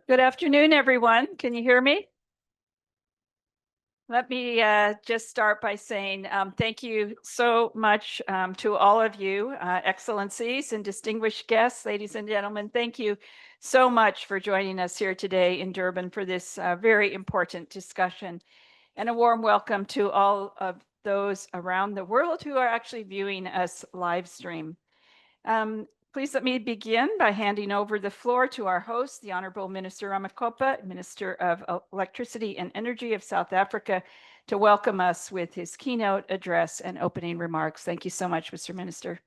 Good afternoon, everyone. Can you hear me? Let me just start by saying thank you so much to all of you, excellencies and distinguished guests, ladies and gentlemen. Thank you so much for joining us here today in Durban for this very important discussion. And a warm welcome to all of those around the world who are actually viewing us live stream. Please let me begin by handing over the floor to our host, the Honorable Minister Ramakopa, Minister of Electricity and Energy of South Africa, to welcome us with his keynote address and opening remarks. Thank you so much, Mr. Minister.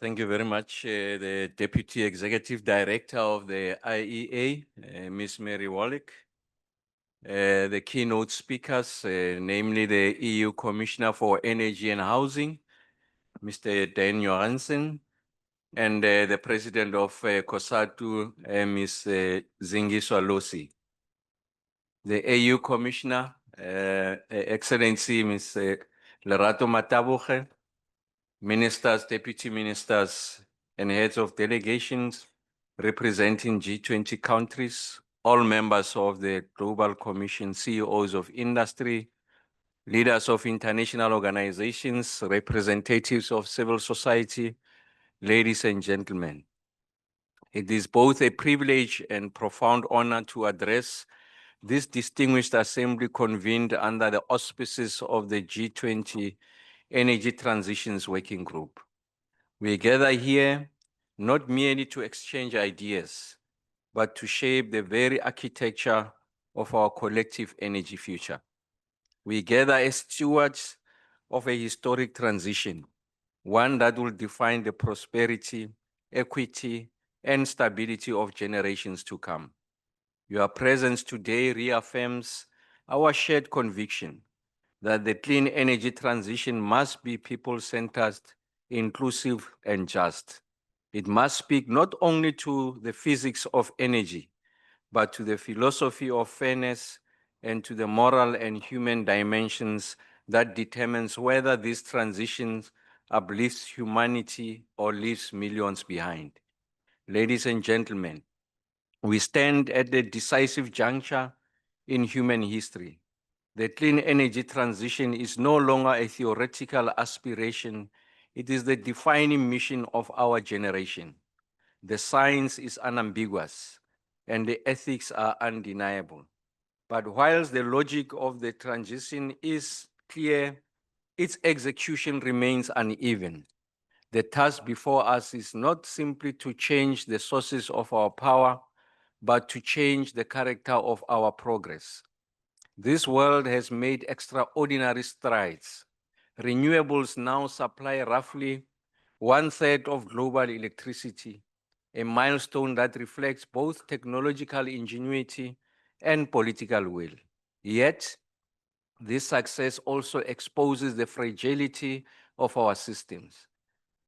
Thank you very much, the Deputy Executive Director of the IEA, Ms. Mary Wallach, the keynote speakers, namely the EU Commissioner for Energy and Housing, Mr. Dan Johansen, and the President of COSATU, Ms. Zingiswa Losi. The EU Commissioner, Excellency Ms. Lerato Mataboge, Ministers, Deputy Ministers, and heads of delegations representing G20 countries, all members of the Global Commission, CEOs of industry, leaders of international organizations, representatives of civil society, ladies and gentlemen. It is both a privilege and profound honor to address this distinguished assembly convened under the auspices of the G20 Energy Transitions Working Group. We gather here not merely to exchange ideas, but to shape the very architecture of our collective energy future. We gather as stewards of a historic transition, one that will define the prosperity, equity, and stability of generations to come. Your presence today reaffirms our shared conviction that the clean energy transition must be people-centered, inclusive, and just. It must speak not only to the physics of energy, but to the philosophy of fairness and to the moral and human dimensions that determines whether this transition uplifts humanity or leaves millions behind. Ladies and gentlemen, we stand at a decisive juncture in human history. The clean energy transition is no longer a theoretical aspiration. It is the defining mission of our generation. The science is unambiguous and the ethics are undeniable. But whilst the logic of the transition is clear, its execution remains uneven. The task before us is not simply to change the sources of our power, but to change the character of our progress. This world has made extraordinary strides. Renewables now supply roughly 1/3 of global electricity, a milestone that reflects both technological ingenuity and political will. Yet, this success also exposes the fragility of our systems.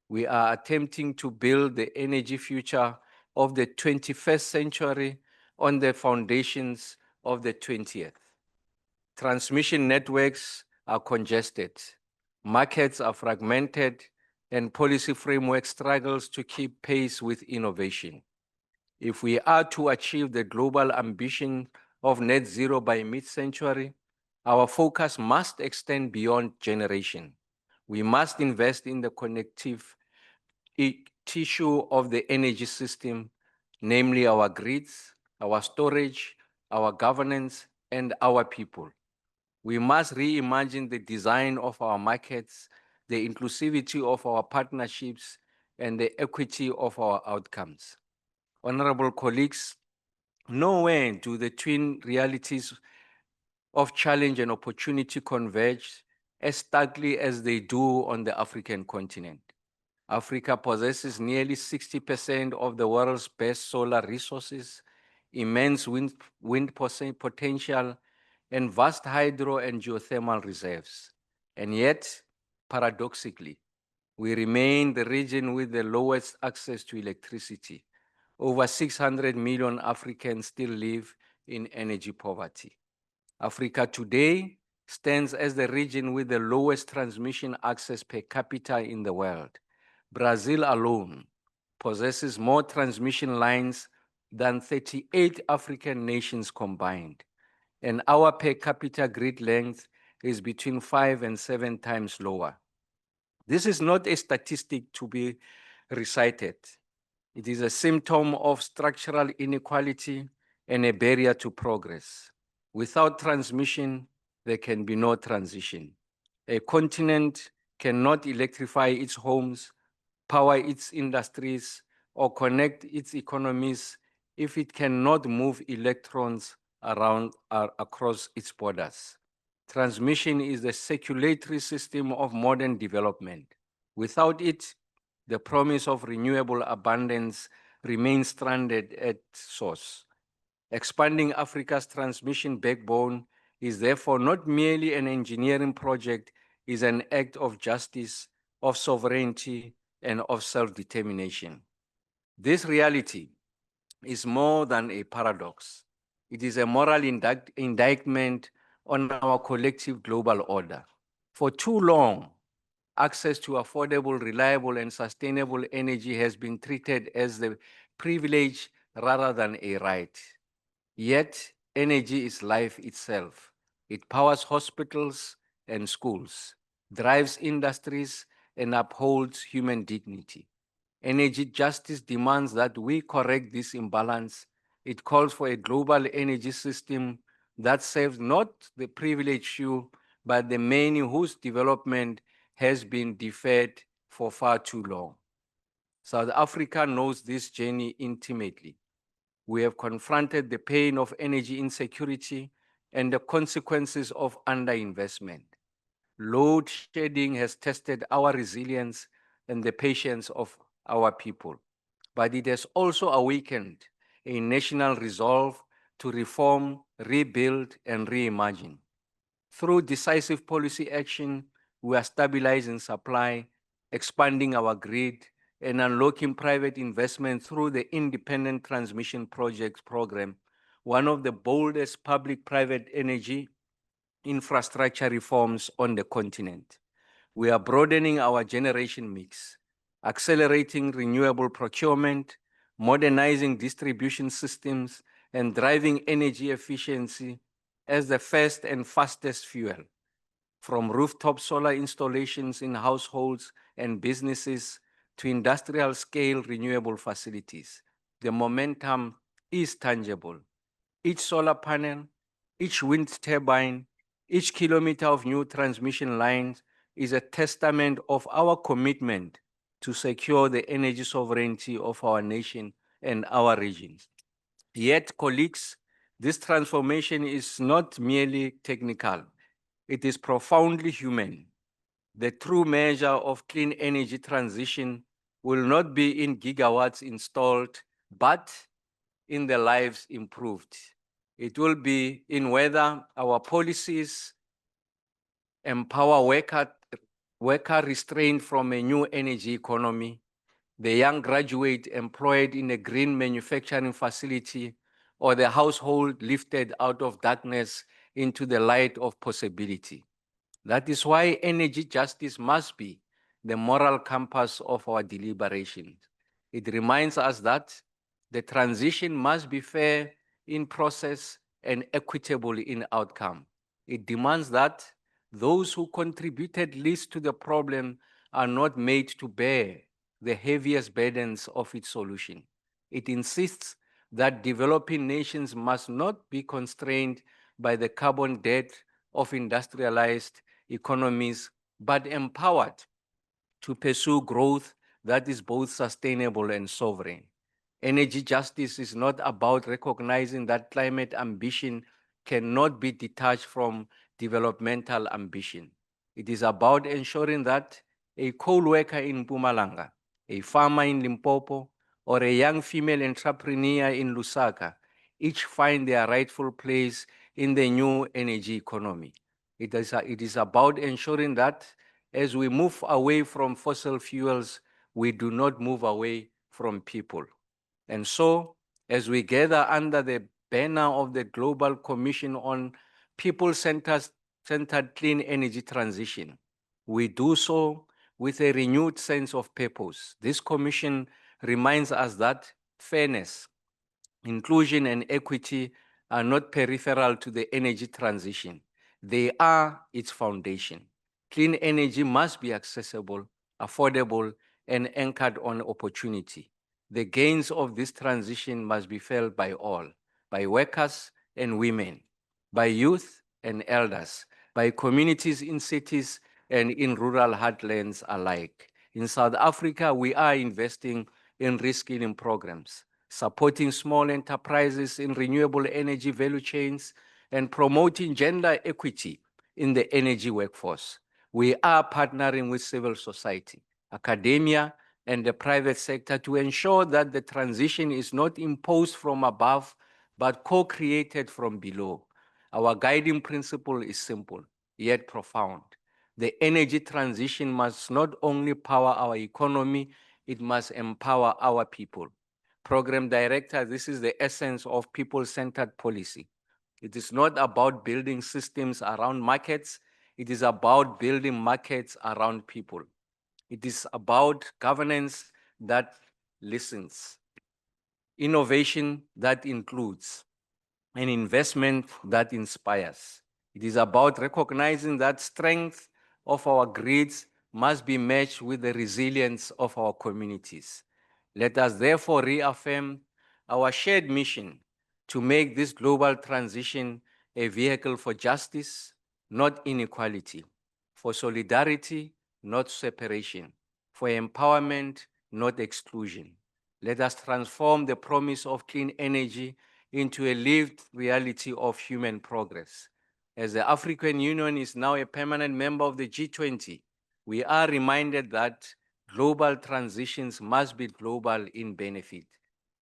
We are attempting to build the energy future of the 21st century on the foundations of the 20th. Transmission networks are congested, markets are fragmented, and policy framework struggles to keep pace with innovation. If we are to achieve the global ambition of net zero by mid-century, our focus must extend beyond generation. We must invest in the connective tissue of the energy system, namely our grids, our storage, our governance, and our people. We must reimagine the design of our markets, the inclusivity of our partnerships, and the equity of our outcomes. Honorable colleagues, nowhere do the twin realities of challenge and opportunity converge as starkly as they do on the African continent. Africa possesses nearly 60% of the world's best solar resources, immense wind potential, and vast hydro and geothermal reserves. And yet, paradoxically, we remain the region with the lowest access to electricity. Over 600 million Africans still live in energy poverty. Africa today stands as the region with the lowest transmission access per capita in the world. Brazil alone possesses more transmission lines than 38 African nations combined, and our per capita grid length is between 5 and 7 times lower. This is not a statistic to be recited. It is a symptom of structural inequality and a barrier to progress. Without transmission, there can be no transition. A continent cannot electrify its homes, power its industries, or connect its economies if it cannot move electrons around across its borders. Transmission is the circulatory system of modern development. Without it, the promise of renewable abundance remains stranded at source. Expanding Africa's transmission backbone is therefore not merely an engineering project, it is an act of justice, of sovereignty, and of self-determination. This reality is more than a paradox. It is a moral indictment on our collective global order. For too long, access to affordable, reliable, and sustainable energy has been treated as the privilege rather than a right. Yet, energy is life itself. It powers hospitals and schools, drives industries, and upholds human dignity. Energy justice demands that we correct this imbalance. It calls for a global energy system that serves not the privileged few, but the many whose development has been deferred for far too long. South Africa knows this journey intimately. We have confronted the pain of energy insecurity and the consequences of underinvestment. Load shedding has tested our resilience and the patience of our people, but it has also awakened a national resolve to reform, rebuild, and reimagine. Through decisive policy action, we are stabilizing supply, expanding our grid, and unlocking private investment through the Independent Transmission Projects Program, one of the boldest public-private energy infrastructure reforms on the continent. We are broadening our generation mix, accelerating renewable procurement, modernizing distribution systems, and driving energy efficiency as the first and fastest fuel. From rooftop solar installations in households and businesses to industrial scale renewable facilities, the momentum is tangible. Each solar panel, each wind turbine, each kilometer of new transmission lines is a testament of our commitment to secure the energy sovereignty of our nation and our regions. Yet, colleagues, this transformation is not merely technical, it is profoundly human. The true measure of clean energy transition will not be in gigawatts installed, but in the lives improved. It will be in whether our policies empower worker restrained from a new energy economy, the young graduate employed in a green manufacturing facility, or the household lifted out of darkness into the light of possibility. That is why energy justice must be the moral compass of our deliberations. It reminds us that the transition must be fair in process and equitable in outcome. It demands that those who contributed least to the problem are not made to bear the heaviest burdens of its solution. It insists that developing nations must not be constrained by the carbon debt of industrialized economies, but empowered to pursue growth that is both sustainable and sovereign. Energy justice is not about recognizing that climate ambition cannot be detached from developmental ambition. It is about ensuring that a coal worker in Mpumalanga, a farmer in Limpopo, or a young female entrepreneur in Lusaka each find their rightful place in the new energy economy. It is about ensuring that as we move away from fossil fuels, we do not move away from people. And so, as we gather under the banner of the Global Commission on People-Centered Clean Energy Transition, we do so with a renewed sense of purpose. This commission reminds us that fairness, inclusion, and equity are not peripheral to the energy transition. They are its foundation. Clean energy must be accessible, affordable, and anchored on opportunity. The gains of this transition must be felt by all, by workers and women, by youth and elders, by communities in cities and in rural heartlands alike. In South Africa, we are investing in reskilling programs, supporting small enterprises in renewable energy value chains, and promoting gender equity in the energy workforce. We are partnering with civil society, academia, and the private sector to ensure that the transition is not imposed from above, but co-created from below. Our guiding principle is simple, yet profound. The energy transition must not only power our economy, it must empower our people. Program Director, this is the essence of people-centered policy. It is not about building systems around markets. It is about building markets around people. It is about governance that listens, innovation that includes, and investment that inspires. It is about recognizing that strength of our grids must be matched with the resilience of our communities. Let us therefore reaffirm our shared mission to make this global transition a vehicle for justice, not inequality, for solidarity, not separation, for empowerment, not exclusion. Let us transform the promise of clean energy into a lived reality of human progress. As the African Union is now a permanent member of the G20, we are reminded that global transitions must be global in benefit.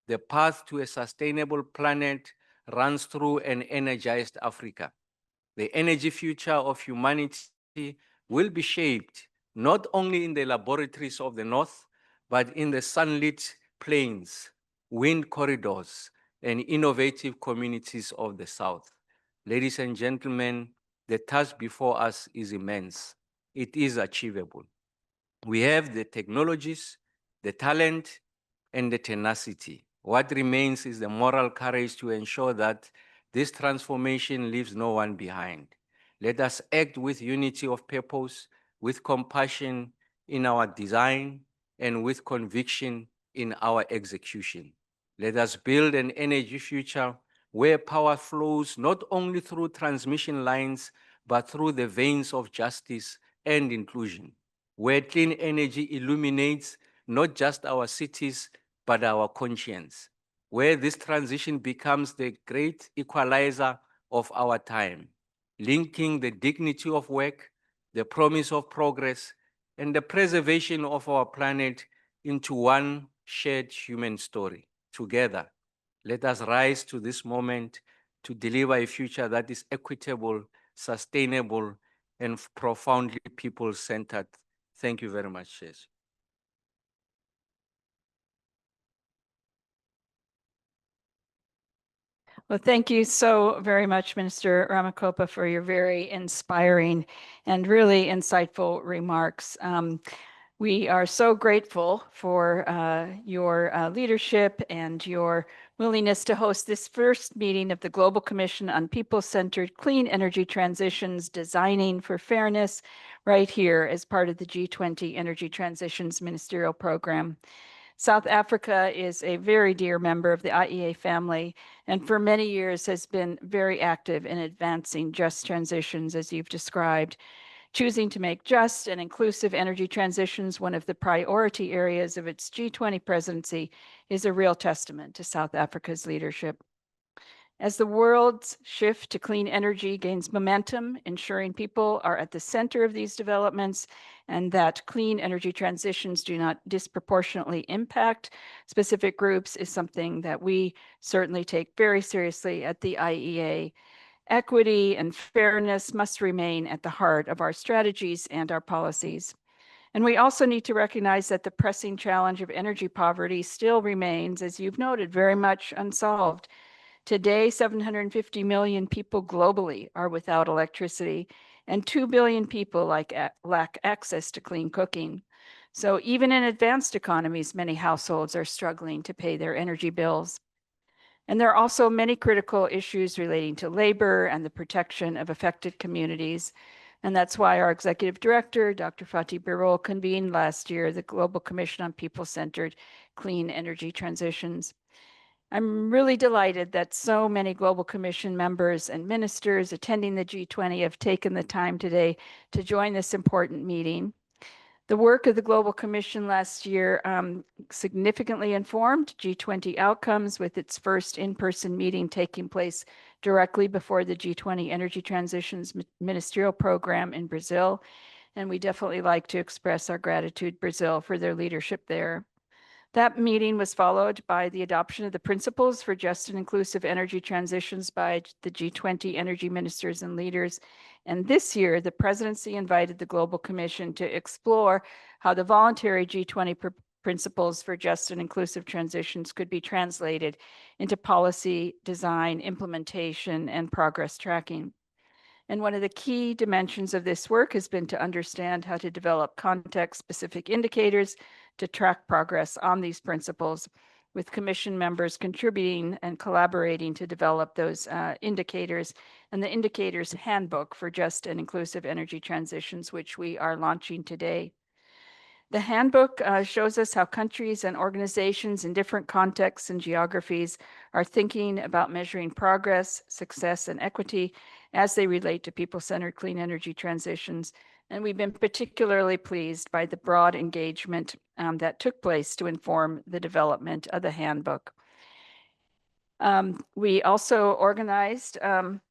The path to a sustainable planet runs through an energized Africa. The energy future of humanity will be shaped not only in the laboratories of the North, but in the sunlit plains, wind corridors, and innovative communities of the South. Ladies and gentlemen, the task before us is immense. It is achievable. We have the technologies, the talent, and the tenacity. What remains is the moral courage to ensure that this transformation leaves no one behind. Let us act with unity of purpose, with compassion in our design, and with conviction in our execution. Let us build an energy future where power flows not only through transmission lines, but through the veins of justice and inclusion, where clean energy illuminates not just our cities, but our conscience, where this transition becomes the great equalizer of our time, linking the dignity of work, the promise of progress, and the preservation of our planet into one shared human story. Together, let us rise to this moment to deliver a future that is equitable, sustainable, and profoundly people-centered. Thank you very much, Chair. Well, thank you so very much, Minister Ramakopa, for your very inspiring and really insightful remarks. We are so grateful for your leadership and your willingness to host this first meeting of the Global Commission on People-Centered Clean Energy Transitions, Designing for Fairness, right here as part of the G20 Energy Transitions Ministerial Program. South Africa is a very dear member of the IEA family, and for many years has been very active in advancing just transitions, as you've described. Choosing to make just and inclusive energy transitions one of the priority areas of its G20 presidency is a real testament to South Africa's leadership. As the world's shift to clean energy gains momentum, ensuring people are at the center of these developments and that clean energy transitions do not disproportionately impact specific groups is something that we certainly take very seriously at the IEA. Equity and fairness must remain at the heart of our strategies and our policies. And we also need to recognize that the pressing challenge of energy poverty still remains, as you've noted, very much unsolved. Today, 750 million people globally are without electricity, and 2 billion people lack access to clean cooking. So even in advanced economies, many households are struggling to pay their energy bills. And there are also many critical issues relating to labor and the protection of affected communities. And that's why our executive director, Dr. Fatih Birol, convened last year the Global Commission on People-Centered Clean Energy Transitions. I'm really delighted that so many Global Commission members and ministers attending the G20 have taken the time today to join this important meeting. The work of the Global Commission last year significantly informed G20 outcomes, with its first in-person meeting taking place directly before the G20 Energy Transitions Ministerial Program in Brazil. And we definitely like to express our gratitude, Brazil, for their leadership there. That meeting was followed by the adoption of the Principles for Just and Inclusive Energy Transitions by the G20 Energy Ministers and Leaders. And this year, the presidency invited the Global Commission to explore how the voluntary G20 Principles for Just and Inclusive Transitions could be translated into policy, design, implementation, and progress tracking. And one of the key dimensions of this work has been to understand how to develop context-specific indicators to track progress on these principles, with Commission members contributing and collaborating to develop those indicators, and the Indicators Handbook for Just and Inclusive Energy Transitions, which we are launching today. The handbook shows us how countries and organizations in different contexts and geographies are thinking about measuring progress, success, and equity as they relate to people-centered clean energy transitions. And we've been particularly pleased by the broad engagement that took place to inform the development of the handbook. We also organized on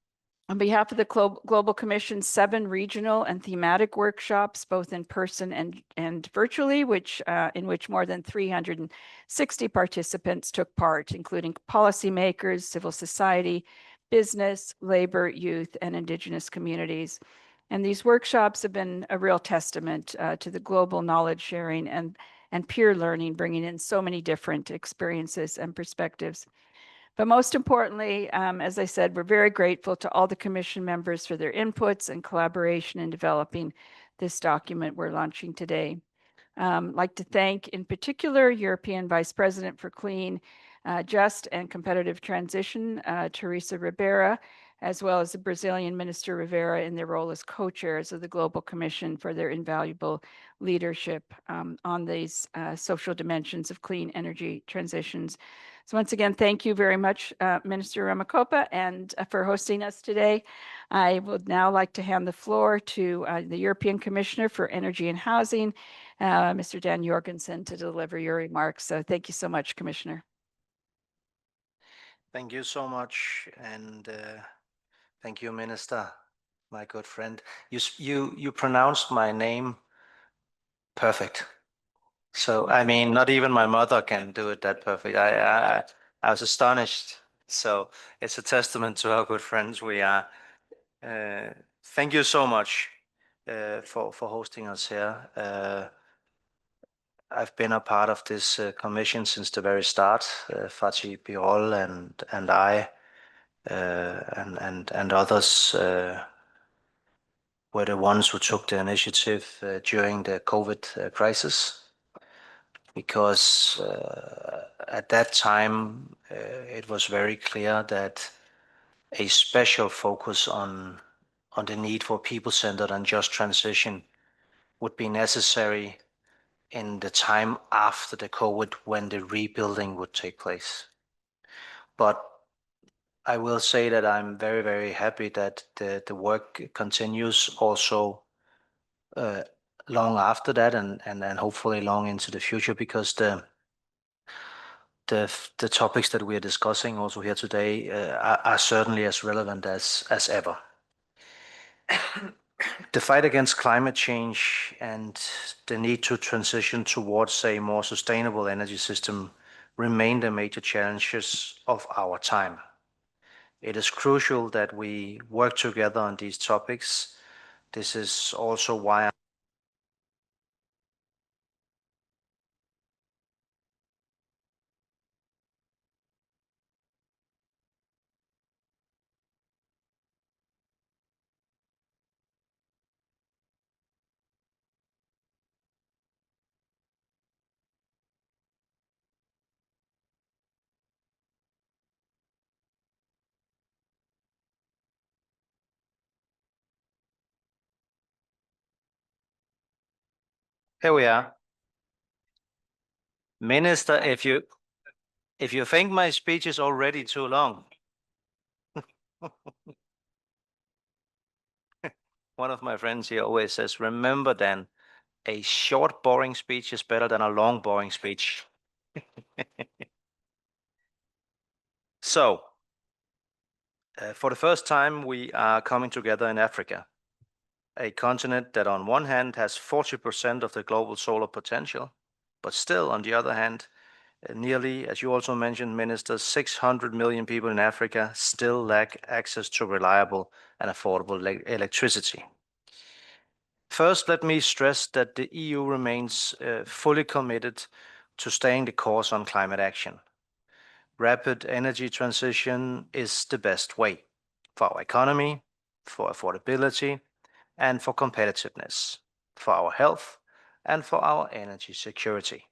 behalf of the Global Commission, 7 regional and thematic workshops, both in person and virtually, in which more than 360 participants took part, including policymakers, civil society, business, labor, youth, and Indigenous communities. And these workshops have been a real testament to the global knowledge sharing and peer learning, bringing in so many different experiences and perspectives. But most importantly, as I said, we're very grateful to all the Commission members for their inputs and collaboration in developing this document we're launching today. I'd like to thank, in particular, European Vice President for Clean, Just and Competitive Transition, Teresa Ribeira, as well as the Brazilian Minister Rivera in their role as co-chairs of the Global Commission for their invaluable leadership on these social dimensions of clean energy transitions. So once again, thank you very much, Minister Ramakopa, and for hosting us today. I would now like to hand the floor to the European Commissioner for Energy and Housing, Mr. Dan Jorgensen, to deliver your remarks. So thank you so much, Commissioner. Thank you so much, and thank you, Minister, my good friend. You pronounced my name perfect. So I mean, not even my mother can do it that perfect. I was astonished. So it's a testament to how good friends we are. Thank you so much for hosting us here. I've been a part of this commission since the very start. Fatih Birol and I and others were the ones who took the initiative during the COVID crisis, because at that time it was very clear that a special focus on the need for people-centered and just transition would be necessary in the time after the COVID, when the rebuilding would take place. But I will say that I'm very, very happy that the work continues also long after that, and hopefully long into the future, because the topics that we are discussing also here today are certainly as relevant as ever. The fight against climate change and the need to transition towards a more sustainable energy system remain the major challenges of our time. It is crucial that we work together on these topics. This is also why Here we are. Minister, if you think my speech is already too long, one of my friends here always says, remember Dan, a short, boring speech is better than a long, boring speech. So, for the first time, we are coming together in Africa, a continent that on one hand has 40% of the global solar potential, but still, on the other hand, nearly, as you also mentioned, Minister, 600 million people in Africa still lack access to reliable and affordable electricity. First, let me stress that the EU remains fully committed to staying the course on climate action. Rapid energy transition is the best way for our economy, for affordability, and for competitiveness, for our health, and for our energy security.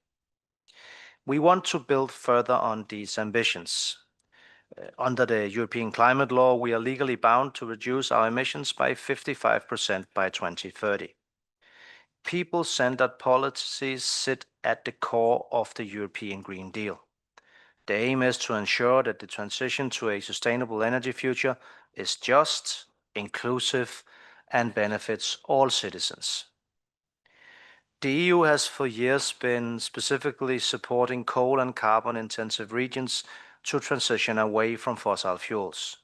We want to build further on these ambitions. Under the European Climate Law, we are legally bound to reduce our emissions by 55% by 2030. People-centered policies sit at the core of the European Green Deal. The aim is to ensure that the transition to a sustainable energy future is just, inclusive, and benefits all citizens. The EU has for years been specifically supporting coal and carbon-intensive regions to transition away from fossil fuels.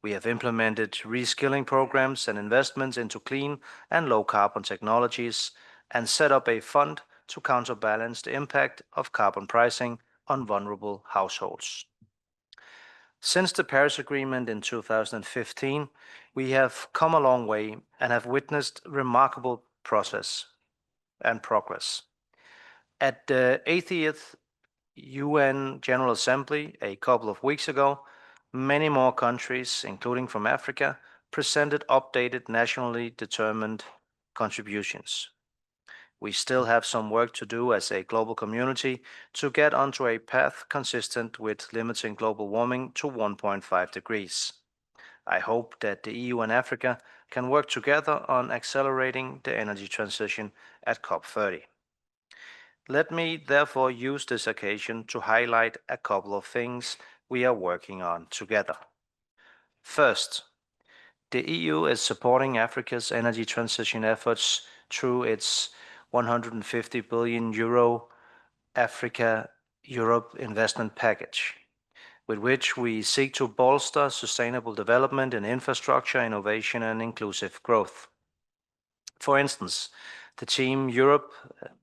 We have implemented reskilling programs and investments into clean and low-carbon technologies and set up a fund to counterbalance the impact of carbon pricing on vulnerable households. Since the Paris Agreement in 2015, we have come a long way and have witnessed remarkable progress. At the 80th UN General Assembly a couple of weeks ago, many more countries, including from Africa, presented updated nationally determined contributions. We still have some work to do as a global community to get onto a path consistent with limiting global warming to 1.5 degrees. I hope that the EU and Africa can work together on accelerating the energy transition at COP30. Let me therefore use this occasion to highlight a couple of things we are working on together. First, the EU is supporting Africa's energy transition efforts through its 150 billion euro Africa-Europe investment package, with which we seek to bolster sustainable development in infrastructure, innovation, and inclusive growth. For instance, the Team Europe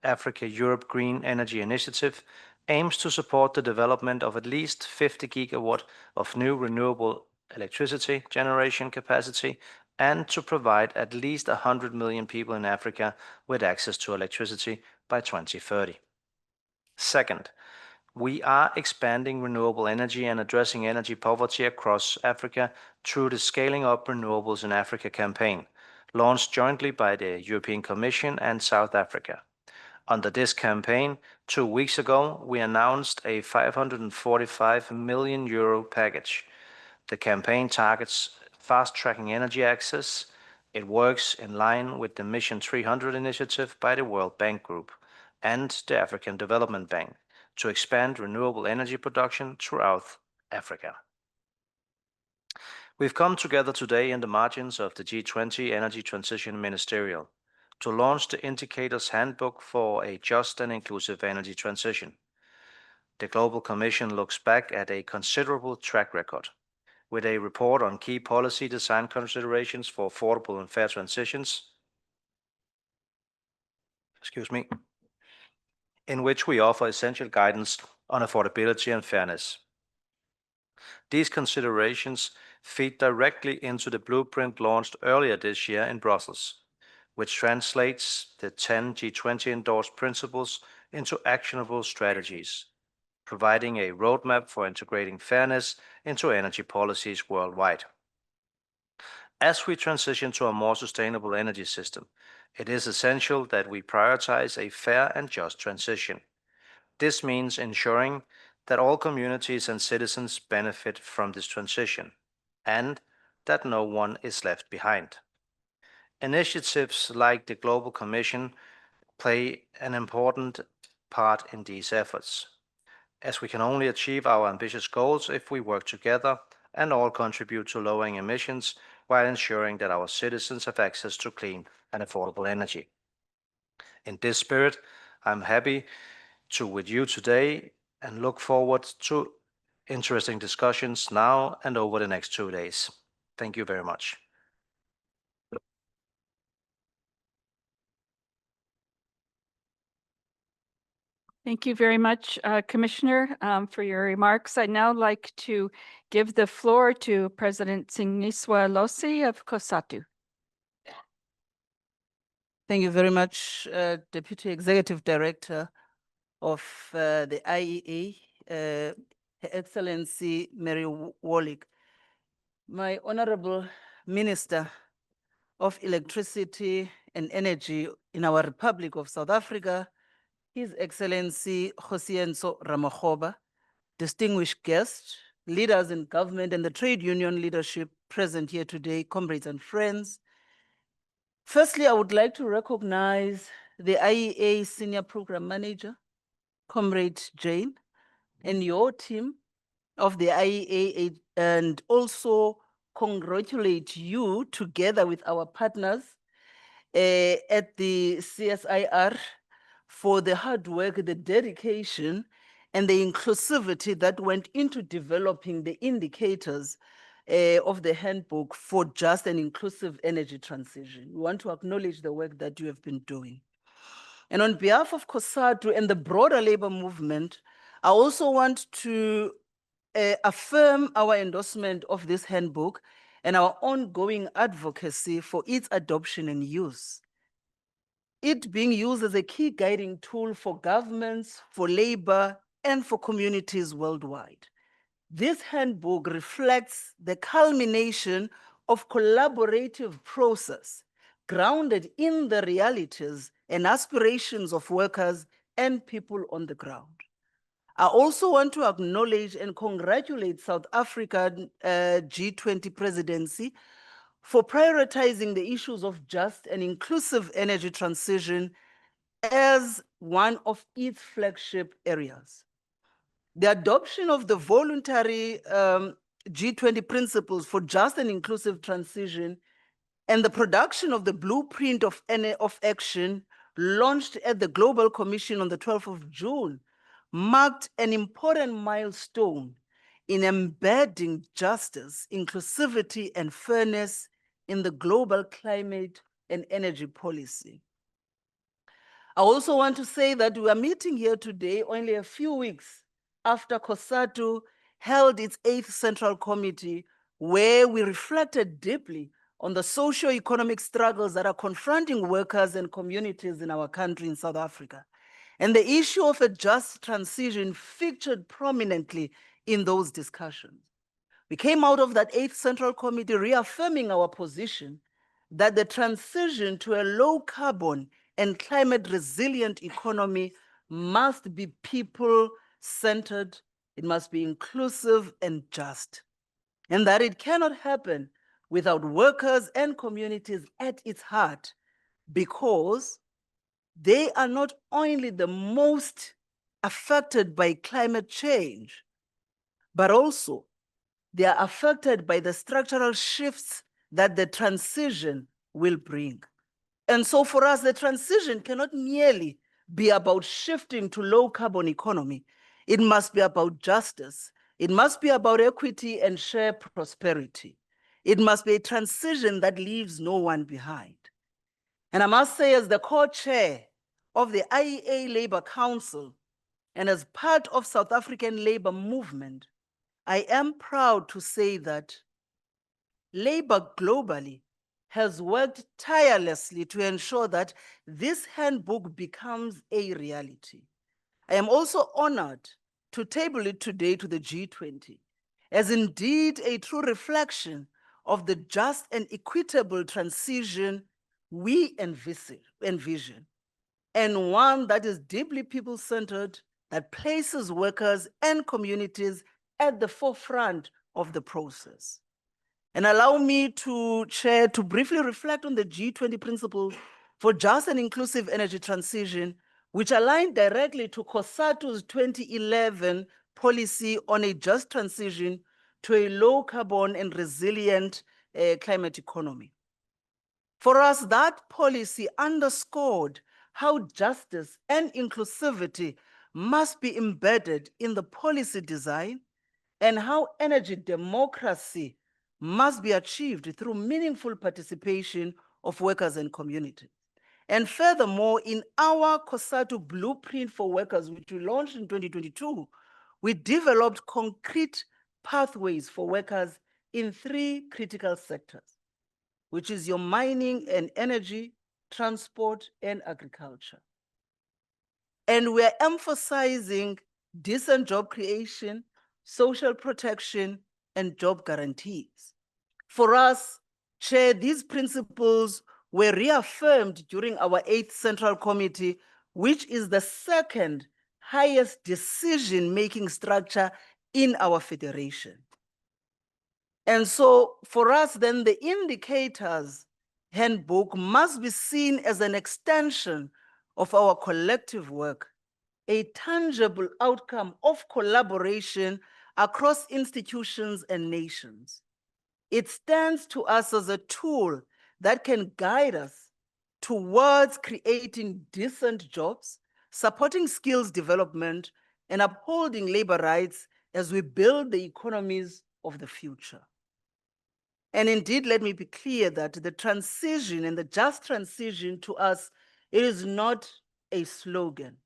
Africa-Europe Green Energy Initiative aims to support the development of at least 50 gigawatt of new renewable electricity generation capacity and to provide at least 100 million people in Africa with access to electricity by 2030. Second, we are expanding renewable energy and addressing energy poverty across Africa through the Scaling Up Renewables in Africa campaign, launched jointly by the European Commission and South Africa. Under this campaign, 2 weeks ago, we announced a 545 million euro package. The campaign targets fast-tracking energy access. It works in line with the Mission 300 initiative by the World Bank Group and the African Development Bank to expand renewable energy production throughout Africa. We've come together today in the margins of the G20 Energy Transitions Ministerial to launch the Indicators Handbook for a just and inclusive energy transition. The Global Commission looks back at a considerable track record, with a report on key policy design considerations for affordable and fair transitions, in which we offer essential guidance on affordability and fairness. These considerations feed directly into the blueprint launched earlier this year in Brussels, which translates the 10 G20 endorsed principles into actionable strategies, providing a roadmap for integrating fairness into energy policies worldwide. As we transition to a more sustainable energy system, it is essential that we prioritize a fair and just transition. This means ensuring that all communities and citizens benefit from this transition, and that no one is left behind. Initiatives like the Global Commission play an important part in these efforts, as we can only achieve our ambitious goals if we work together and all contribute to lowering emissions while ensuring that our citizens have access to clean and affordable energy. In this spirit, I'm happy to with you today and look forward to interesting discussions now and over the next 2 days. Thank you very much. Thank you very much, Commissioner, for your remarks. I'd now like to give the floor to President Singiswa Losi of COSATU. Thank you very much, Deputy Executive Director of the IEA, Her Excellency Mary Wallach, my Honorable Minister of Electricity and Energy in our Republic of South Africa, His Excellency Kgosientsho Ramokgopa, distinguished guests, leaders in government and the trade union leadership present here today, comrades and friends. Firstly, I would like to recognize the IEA Senior Program Manager, Comrade Jane, and your team of the IEA, and also congratulate you together with our partners at the CSIR for the hard work, the dedication, and the inclusivity that went into developing the indicators of the handbook for just and inclusive energy transition. We want to acknowledge the work that you have been doing. And on behalf of COSATU and the broader labor movement, I also want to affirm our endorsement of this handbook and our ongoing advocacy for its adoption and use. It being used as a key guiding tool for governments, for labor, and for communities worldwide. This handbook reflects the culmination of collaborative process grounded in the realities and aspirations of workers and people on the ground. I also want to acknowledge and congratulate South African G20 Presidency for prioritizing the issues of just and inclusive energy transition as one of its flagship areas. The adoption of the voluntary G20 Principles for just and inclusive transition and the production of the blueprint of action launched at the Global Commission on the 12th of June marked an important milestone in embedding justice, inclusivity, and fairness in the global climate and energy policy. I also want to say that we are meeting here today only a few weeks after COSATU held its 8th Central Committee, where we reflected deeply on the socio-economic struggles that are confronting workers and communities in our country in South Africa. And the issue of a just transition featured prominently in those discussions. We came out of that 8th Central Committee reaffirming our position that the transition to a low carbon and climate resilient economy must be people-centered, it must be inclusive and just, and that it cannot happen without workers and communities at its heart, because they are not only the most affected by climate change, but also they are affected by the structural shifts that the transition will bring. And so for us, the transition cannot merely be about shifting to low carbon economy. It must be about justice. It must be about equity and shared prosperity. It must be a transition that leaves no one behind. And I must say, as the co-chair of the IEA Labour Council and as part of South African labor movement, I am proud to say that labor globally has worked tirelessly to ensure that this handbook becomes a reality. I am also honored to table it today to the G20, as indeed a true reflection of the just and equitable transition we envision, and one that is deeply people-centered, that places workers and communities at the forefront of the process. And allow me to, Chair, to briefly reflect on the G20 principles for just and inclusive energy transition, which aligned directly to COSATU's 2011 policy on a just transition to a low carbon and resilient climate economy. For us, that policy underscored how justice and inclusivity must be embedded in the policy design and how energy democracy must be achieved through meaningful participation of workers and communities. And furthermore, in our COSATU Blueprint for Workers, which we launched in 2022, we developed concrete pathways for workers in 3 critical sectors, which is your mining and energy, transport, and agriculture. And we're emphasizing decent job creation, social protection, and job guarantees. For us, Chair, these principles were reaffirmed during our 8th Central Committee, which is the second highest decision-making structure in our federation. And so for us, then the Indicators Handbook must be seen as an extension of our collective work, a tangible outcome of collaboration across institutions and nations. It stands to us as a tool that can guide us towards creating decent jobs, supporting skills development, and upholding labor rights as we build the economies of the future. And indeed, let me be clear that the transition and the just transition to us, it is not a slogan.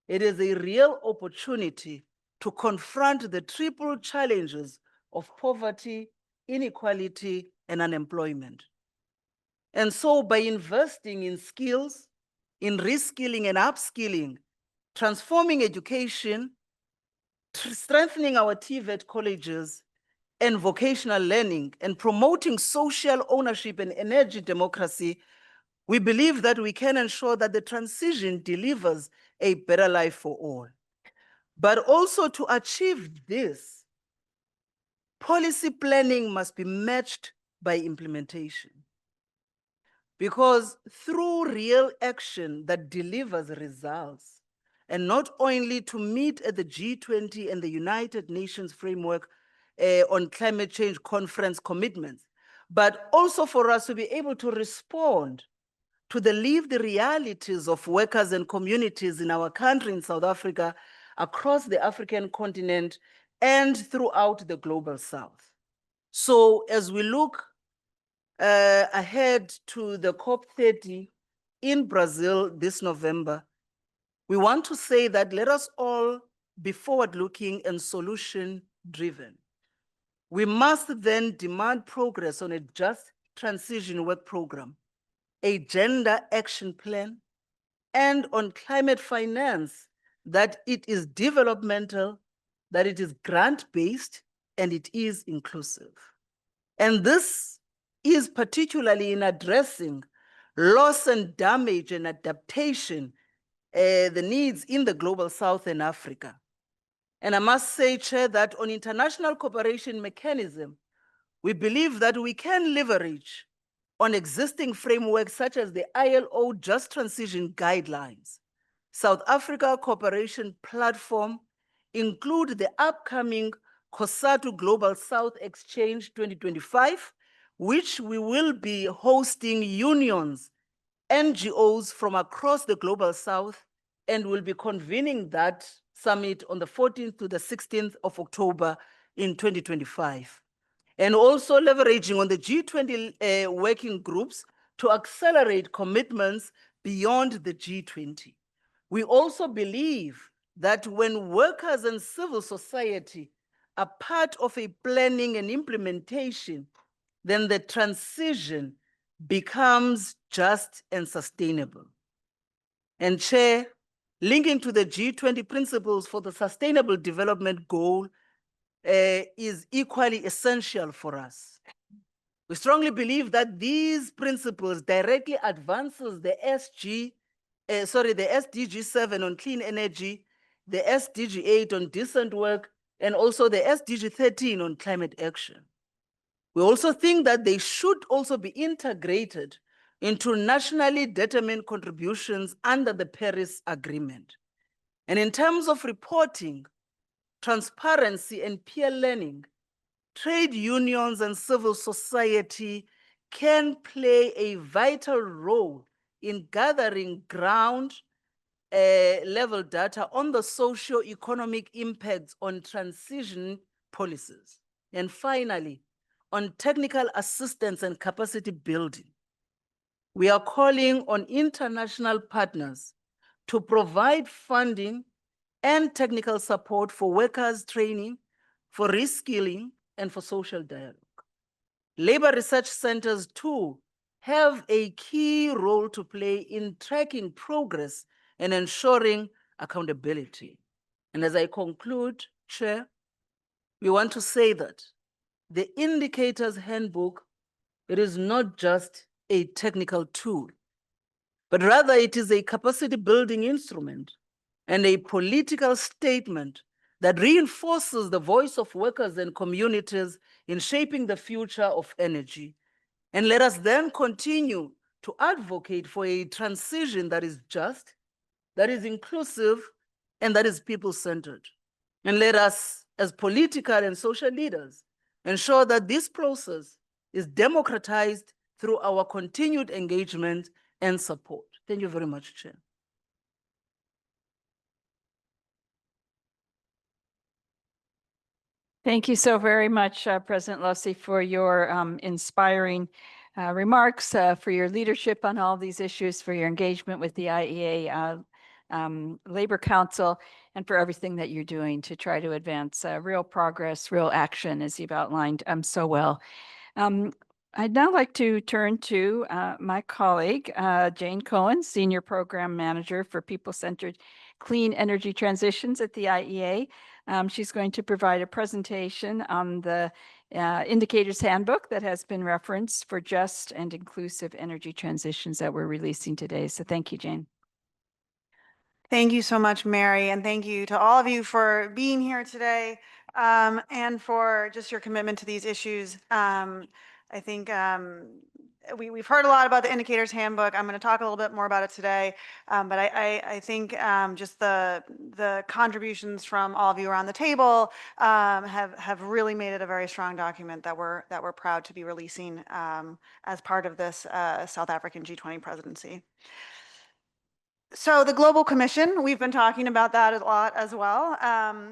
It is a real opportunity to confront the triple challenges of poverty, inequality, and unemployment. And so by investing in skills, in reskilling and upskilling, transforming education, strengthening our TVET colleges, and vocational learning, and promoting social ownership and energy democracy, we believe that we can ensure that the transition delivers a better life for all. But also to achieve this, policy planning must be matched by implementation. Because through real action that delivers results, and not only to meet at the G20 and the United Nations framework on climate change conference commitments, but also for us to be able to respond to the lived realities of workers and communities in our country, in South Africa, across the African continent, and throughout the global South. So as we look ahead to the COP30 in Brazil this November, we want to say that let us all be forward-looking and solution-driven. We must then demand progress on a just transition work program, a gender action plan, and on climate finance, that it is developmental, that it is grant-based, and it is inclusive. And this is particularly in addressing loss and damage and adaptation, the needs in the global South and Africa. And I must say, Chair, that on international cooperation mechanism, we believe that we can leverage on existing frameworks such as the ILO Just Transition Guidelines, South Africa Cooperation Platform, include the upcoming COSATU Global South Exchange 2025, which we will be hosting unions, NGOs from across the global South, and will be convening that summit on the 14th to the 16th of October in 2025. And also leveraging on the G20 working groups to accelerate commitments beyond the G20. We also believe that when workers and civil society are part of a planning and implementation, then the transition becomes just and sustainable. And Chair, linking to the G20 Principles for the Sustainable Development Goal is equally essential for us. We strongly believe that these principles directly advances the SDG 7 on clean energy, the SDG 8 on decent work, and also the SDG 13 on climate action. We also think that they should also be integrated into nationally determined contributions under the Paris Agreement. And in terms of reporting, transparency, and peer learning, trade unions and civil society can play a vital role in gathering ground level data on the socio-economic impacts on transition policies. And finally, on technical assistance and capacity building, we are calling on international partners to provide funding and technical support for workers' training, for reskilling, and for social dialogue. Labor research centers, too, have a key role to play in tracking progress and ensuring accountability. And as I conclude, Chair, we want to say that the Indicators Handbook, it is not just a technical tool, but rather it is a capacity building instrument and a political statement that reinforces the voice of workers and communities in shaping the future of energy. And let us then continue to advocate for a transition that is just, that is inclusive, and that is people-centered. And let us, as political and social leaders, ensure that this process is democratized through our continued engagement and support. Thank you very much, Chair. Thank you so very much, President Lossi, for your inspiring remarks, for your leadership on all these issues, for your engagement with the IEA Labor Council, and for everything that you're doing to try to advance real progress, real action, as you've outlined so well. I'd now like to turn to my colleague, Jane Cohen, Senior Program Manager for People-Centered Clean Energy Transitions at the IEA. She's going to provide a presentation on the Indicators Handbook that has been referenced for just and inclusive energy transitions that we're releasing today. So thank you, Jane. Thank you so much, Mary, and thank you to all of you for being here today and for just your commitment to these issues. I think we've heard a lot about the Indicators Handbook. I'm going to talk a little bit more about it today, but I think just the contributions from all of you around the table have really made it a very strong document that we're proud to be releasing as part of this South African G20 presidency. So the Global Commission, we've been talking about that a lot as well.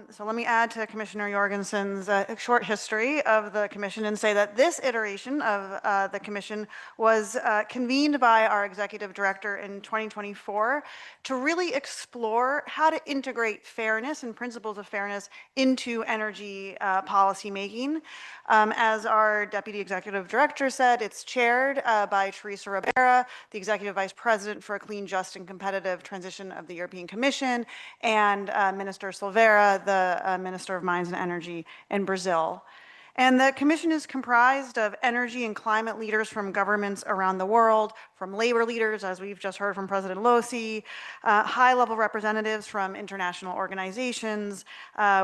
So let me add to Commissioner Jorgensen's short history of the Commission and say that this iteration of the Commission was convened by our Executive Director in 2024 to really explore how to integrate fairness and principles of fairness into energy policy making. As our Deputy Executive Director said, it's chaired by Teresa Ribera, the Executive Vice President for a Clean, Just, and Competitive Transition of the European Commission, and Minister Silveira, the Minister of Mines and Energy in Brazil. And the Commission is comprised of energy and climate leaders from governments around the world, from labor leaders, as we've just heard from President Lossi, high-level representatives from international organizations.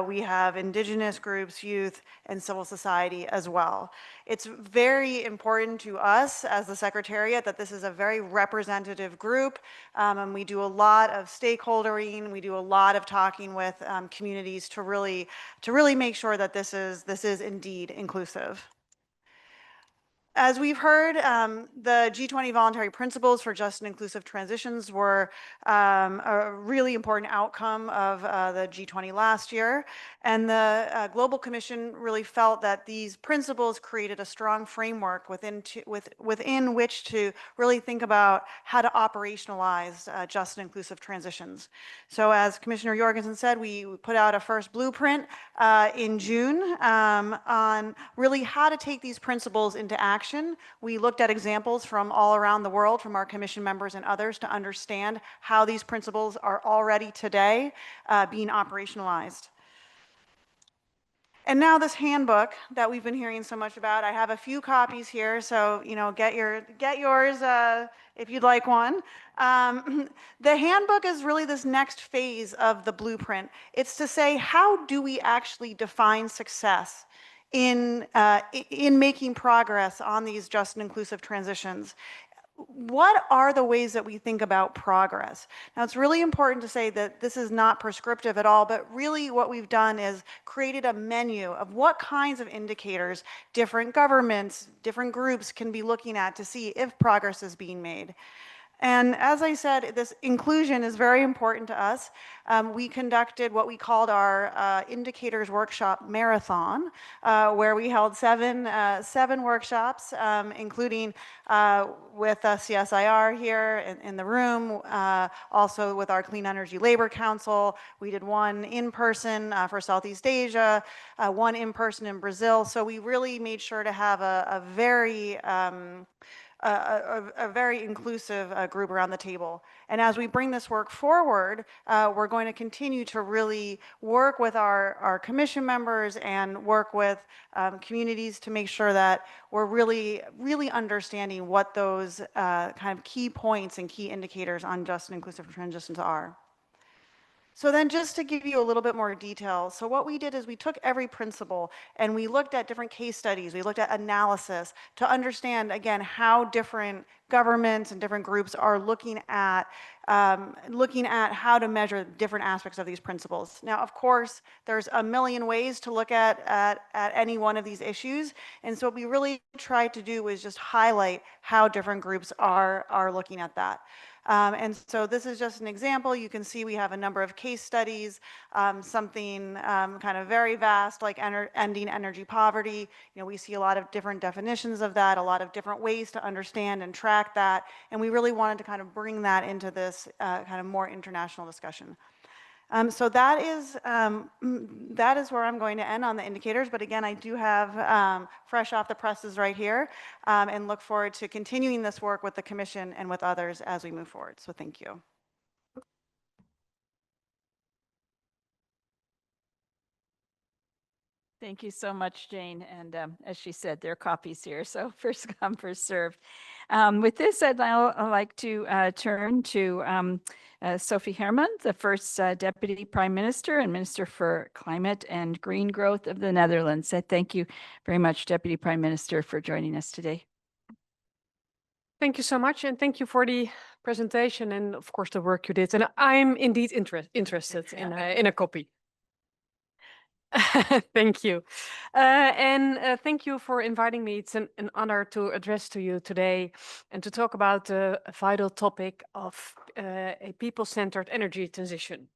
We have indigenous groups, youth, and civil society as well. It's very important to us as the Secretariat that this is a very representative group, and we do a lot of stakeholdering, we do a lot of talking with communities to really make sure that this is indeed inclusive. As we've heard, the G20 Voluntary Principles for Just and Inclusive Transitions were a really important outcome of the G20 last year. And the Global Commission really felt that these principles created a strong framework within which to really think about how to operationalize just and inclusive transitions. So as Commissioner Jorgensen said, we put out a first blueprint in June on really how to take these principles into action. We looked at examples from all around the world, from our Commission members and others, to understand how these principles are already today being operationalized. And now this handbook that we've been hearing so much about, I have a few copies here, so get yours if you'd like one. The handbook is really this next phase of the blueprint. It's to say, how do we actually define success in making progress on these just and inclusive transitions? what are the ways that we think about progress? Now, it's really important to say that this is not prescriptive at all, but really what we've done is created a menu of what kinds of indicators different governments, different groups can be looking at to see if progress is being made. And as I said, this inclusion is very important to us. We conducted what we called our indicators workshop marathon, where we held seven workshops, including with CSIR here in the room, also with our Clean Energy Labor Council. We did one in person for Southeast Asia, one in person in Brazil. So we really made sure to have a very inclusive group around the table. And as we bring this work forward, we're going to continue to really work with our commission members and work with communities to make sure that we're really understanding what those kind of key points and key indicators on just and inclusive transitions are. So then just to give you a little bit more detail, so what we did is we took every principle and we looked at different case studies, we looked at analysis to understand, again, how different governments and different groups are looking at how to measure different aspects of these principles. Now, of course, there's a million ways to look at any one of these issues, and so what we really tried to do was just highlight how different groups are looking at that. And so this is just an example. You can see we have a number of case studies, something kind of very vast like ending energy poverty. You know, we see a lot of different definitions of that, a lot of different ways to understand and track that. And we really wanted to kind of bring that into this kind of more international discussion. So that is where I'm going to end on the indicators. But again, I do have fresh off the presses right here, and look forward to continuing this work with the Commission and with others as we move forward. So thank you. Thank you so much, Jane. And as she said, there are copies here, so first come, first served. With this, I'd like to turn to Sophie Herman, the first Deputy Prime Minister and Minister for Climate and Green Growth of the Netherlands. Thank you very much, Deputy Prime Minister, for joining us today. Thank you so much, and thank you for the presentation and, of course, the work you did. And I'm indeed interested in a copy. Thank you. And thank you for inviting me. It's an honor to address to you today and to talk about a vital topic of a people-centered energy transition.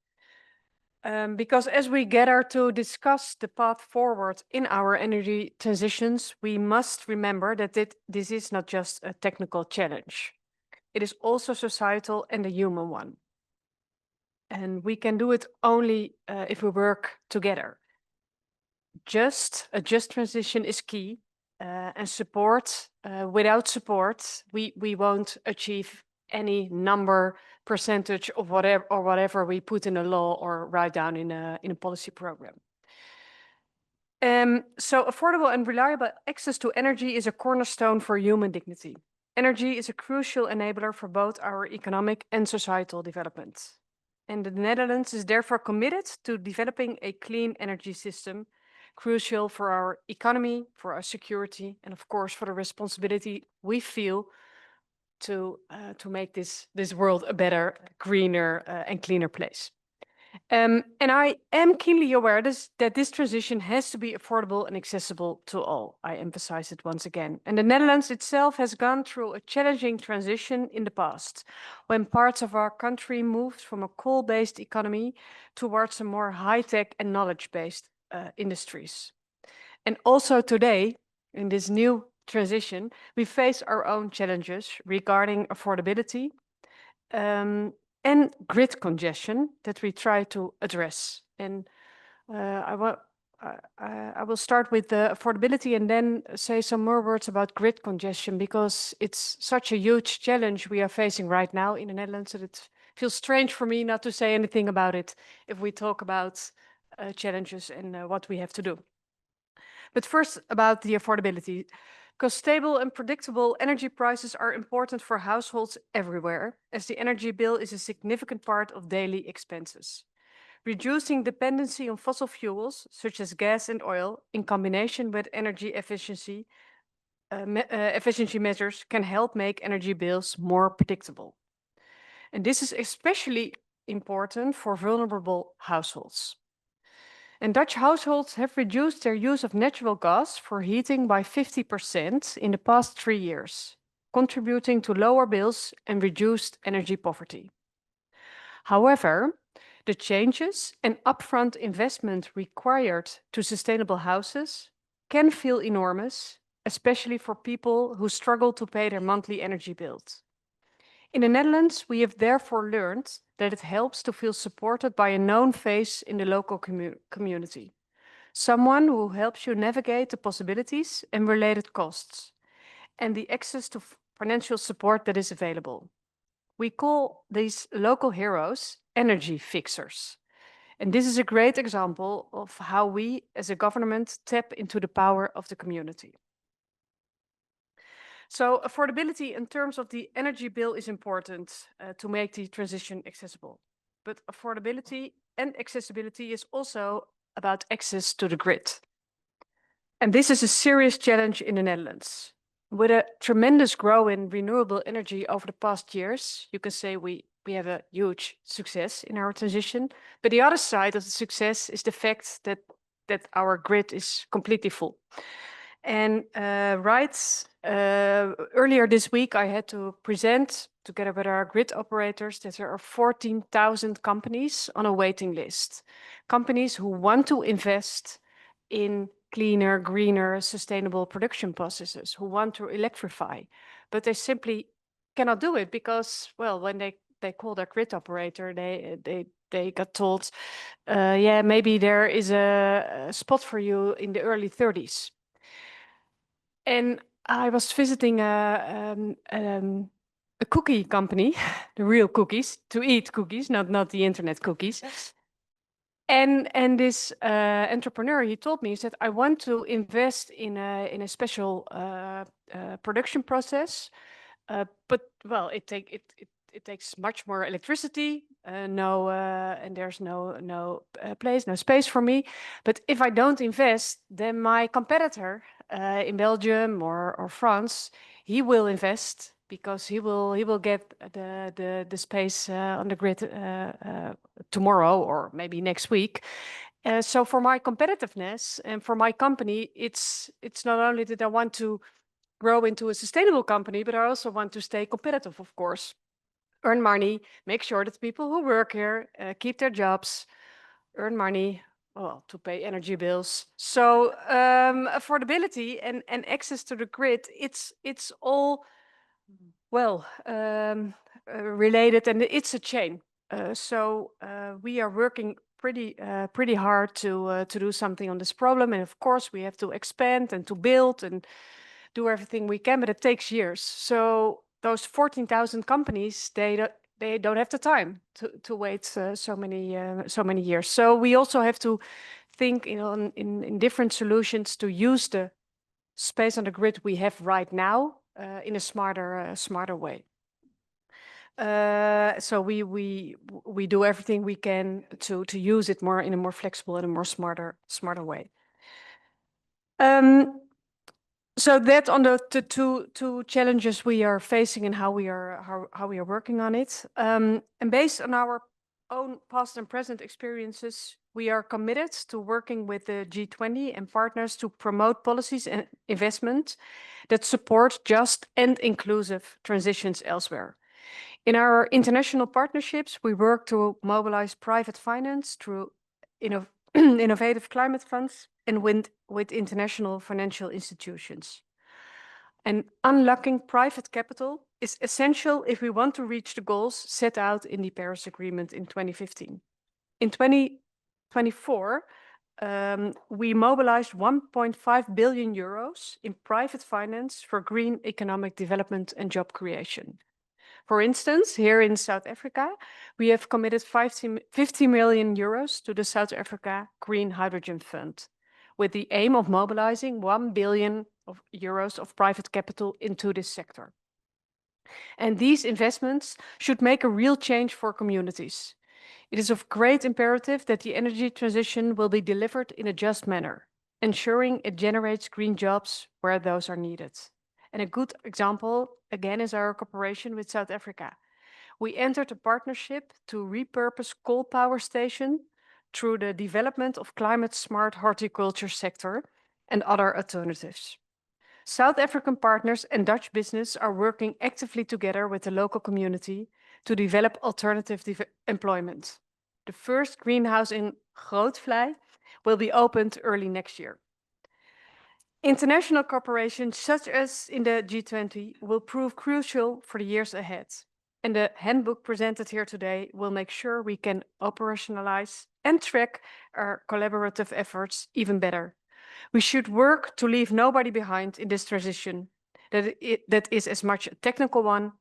Because as we gather to discuss the path forward in our energy transitions, we must remember that this is not just a technical challenge. It is also societal and a human one. And we can do it only if we work together. A just transition is key, and support. Without support, we won't achieve any number, percentage of whatever we put in a law or write down in a policy program. So affordable and reliable access to energy is a cornerstone for human dignity. Energy is a crucial enabler for both our economic and societal development. And the Netherlands is therefore committed to developing a clean energy system, crucial for our economy, for our security, and of course for the responsibility we feel to make this world a better, greener, and cleaner place. And I am keenly aware that this transition has to be affordable and accessible to all. I emphasize it once again. And the Netherlands itself has gone through a challenging transition in the past, when parts of our country moved from a coal-based economy towards a more high-tech and knowledge-based industries. And also today, in this new transition, we face our own challenges regarding affordability and grid congestion that we try to address. And I will start with the affordability and then say some more words about grid congestion, because it's such a huge challenge we are facing right now in the Netherlands that it feels strange for me not to say anything about it if we talk about challenges and what we have to do. But first, about the affordability, because stable and predictable energy prices are important for households everywhere, as the energy bill is a significant part of daily expenses. Reducing dependency on fossil fuels, such as gas and oil, in combination with energy efficiency, efficiency measures can help make energy bills more predictable. And this is especially important for vulnerable households. And Dutch households have reduced their use of natural gas for heating by 50% in the past 3 years, contributing to lower bills and reduced energy poverty. However, the changes and upfront investment required to sustainable houses can feel enormous, especially for people who struggle to pay their monthly energy bills. In the Netherlands, we have therefore learned that it helps to feel supported by a known face in the local community. Someone who helps you navigate the possibilities and related costs, and the access to financial support that is available. We call these local heroes energy fixers. And this is a great example of how we as a government tap into the power of the community. So affordability in terms of the energy bill is important to make the transition accessible. But affordability and accessibility is also about access to the grid. And this is a serious challenge in the Netherlands. With a tremendous growth in renewable energy over the past years, you can say we have a huge success in our transition. But the other side of the success is the fact that our grid is completely full. And earlier this week, I had to present together with our grid operators that there are 14,000 companies on a waiting list. Companies who want to invest in cleaner, greener, sustainable production processes, who want to electrify, but they simply cannot do it because, well, when they call their grid operator, they got told, yeah, maybe there is a spot for you in the early 30s. And I was visiting a cookie company, the real cookies, to eat cookies, not the internet cookies. And this entrepreneur, he told me, he said, I want to invest in a special production process, but well, it takes much more electricity, and there's no place, no space for me. But if I don't invest, then my competitor in Belgium or France, he will invest because he will get the space on the grid tomorrow or maybe next week. So for my competitiveness and for my company, it's not only that I want to grow into a sustainable company, but I also want to stay competitive, of course. Earn money, make sure that people who work here keep their jobs, earn money, well, to pay energy bills. So affordability and access to the grid, it's all, well, related, and it's a chain. So we are working pretty hard to do something on this problem. And of course, we have to expand and to build and do everything we can, but it takes years. So those 14,000 companies, they don't have the time to wait so many years. So we also have to think in different solutions to use the space on the grid we have right now in a smarter way. So we do everything we can to use it more in a more flexible and a more smarter way. So that on the two challenges we are facing and how we are working on it. And based on our own past and present experiences, we are committed to working with the G20 and partners to promote policies and investment that support just and inclusive transitions elsewhere. In our international partnerships, we work to mobilize private finance through innovative climate funds and with international financial institutions. And unlocking private capital is essential if we want to reach the goals set out in the Paris Agreement in 2015. In 2024, we mobilized 1.5 billion euros in private finance for green economic development and job creation. For instance, here in South Africa, we have committed 50 million euros to the South Africa Green Hydrogen Fund, with the aim of mobilizing 1 billion euros of private capital into this sector. And these investments should make a real change for communities. It is of great imperative that the energy transition will be delivered in a just manner, ensuring it generates green jobs where those are needed. And a good example, again, is our cooperation with South Africa. We entered a partnership to repurpose coal power station through the development of climate-smart horticulture sector and other alternatives. South African partners and Dutch business are working actively together with the local community to develop alternative employment. The first greenhouse in Grootvlei will be opened early next year. International cooperation, such as in the G20, will prove crucial for the years ahead. And the handbook presented here today will make sure we can operationalize and track our collaborative efforts even better. We should work to leave nobody behind in this transition that is as much a technical one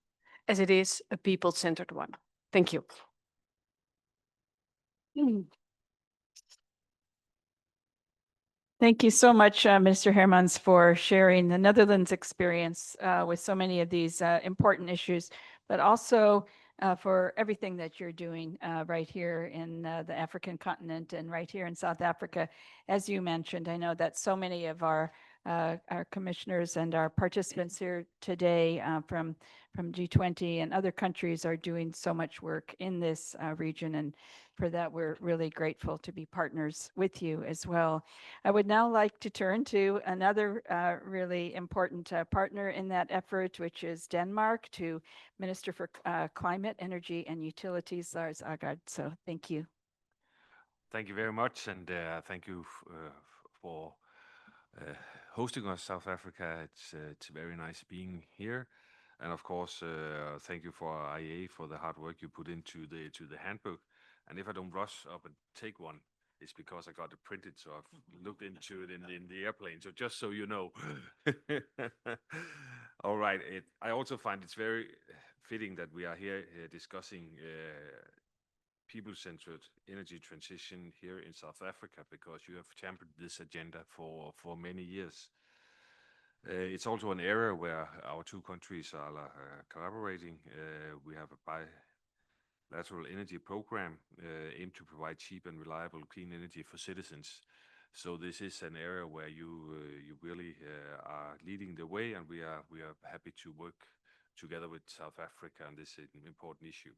as it is a people-centered one. Thank you. Thank you so much, Mr. Hermans, for sharing the Netherlands experience with so many of these important issues, but also for everything that you're doing right here in the African continent and right here in South Africa. As you mentioned, I know that so many of our commissioners and our participants here today from G20 and other countries are doing so much work in this region, and for that we're really grateful to be partners with you as well. I would now like to turn to another really important partner in that effort, which is Denmark, to Minister for Climate, Energy and Utilities, Lars Agard. So thank you. Thank you very much, and thank you for hosting us, South Africa. It's very nice being here, and of course, thank you for IEA for the hard work you put into the handbook. And if I don't rush up and take one, it's because I got it printed, so I've looked into it in the airplane. So just so you know. All right. I also find it's very fitting that we are here discussing people-centered energy transition here in South Africa, because you have championed this agenda for many years. It's also an area where our two countries are collaborating. We have a bilateral energy program aimed to provide cheap and reliable clean energy for citizens. So this is an area where you really are leading the way, and we are happy to work together with South Africa on this important issue.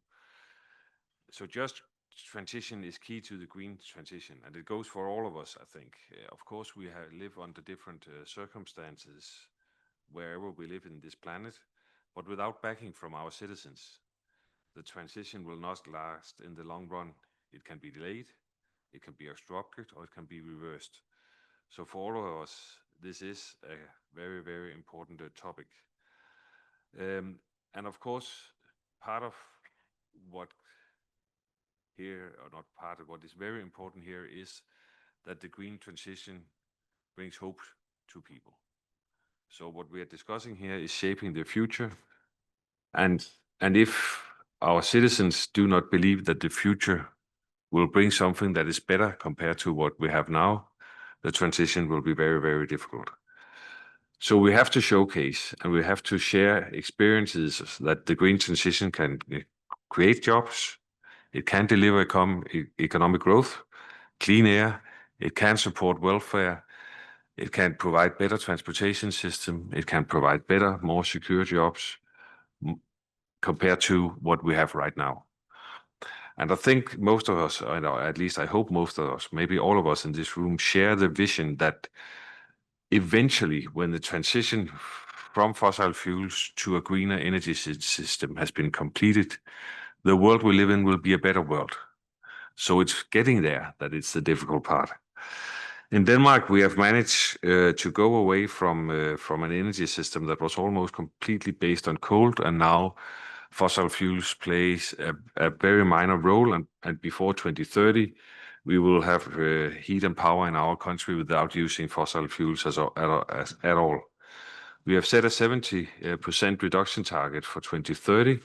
So just transition is key to the green transition, and it goes for all of us, I think. Of course, we live under different circumstances wherever we live in this planet, but without backing from our citizens, the transition will not last in the long run. It can be delayed, it can be obstructed, or it can be reversed. So for all of us, this is a very, very important topic. And of course, part of what here, or not part of what is very important here, is that the green transition brings hope to people. So what we are discussing here is shaping the future. And if our citizens do not believe that the future will bring something that is better compared to what we have now, the transition will be very, very difficult. So we have to showcase and we have to share experiences that the green transition can create jobs, it can deliver economic growth, clean air, it can support welfare, it can provide better transportation system, it can provide better, more secure jobs compared to what we have right now. And I think most of us, or at least I hope most of us, maybe all of us in this room, share the vision that eventually, when the transition from fossil fuels to a greener energy system has been completed, the world we live in will be a better world. So it's getting there that it's the difficult part. In Denmark, we have managed to go away from an energy system that was almost completely based on coal, and now fossil fuels plays a very minor role. And before 2030, we will have heat and power in our country without using fossil fuels at all. We have set a 70% reduction target for 2030.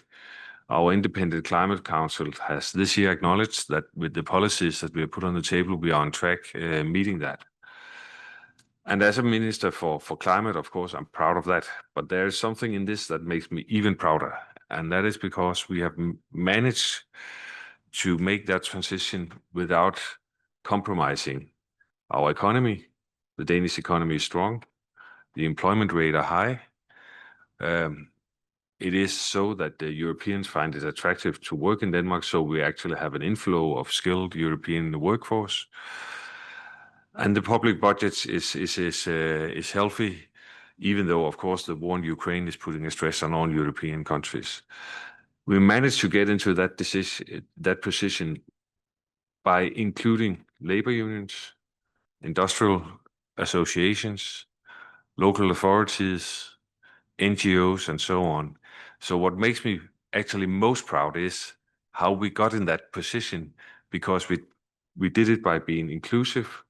Our independent climate council has this year acknowledged that with the policies that we have put on the table, we are on track meeting that. And as a minister for climate, of course, I'm proud of that. But there is something in this that makes me even prouder. And that is because we have managed to make that transition without compromising our economy. The Danish economy is strong. The employment rate are high. It is so that the Europeans find it attractive to work in Denmark, so we actually have an inflow of skilled European workforce. And the public budget is healthy, even though, of course, the war in Ukraine is putting a stress on all European countries. We managed to get into that position by including labor unions, industrial associations, local authorities, NGOs, and so on. So what makes me actually most proud is how we got in that position, because we did it by being inclusive.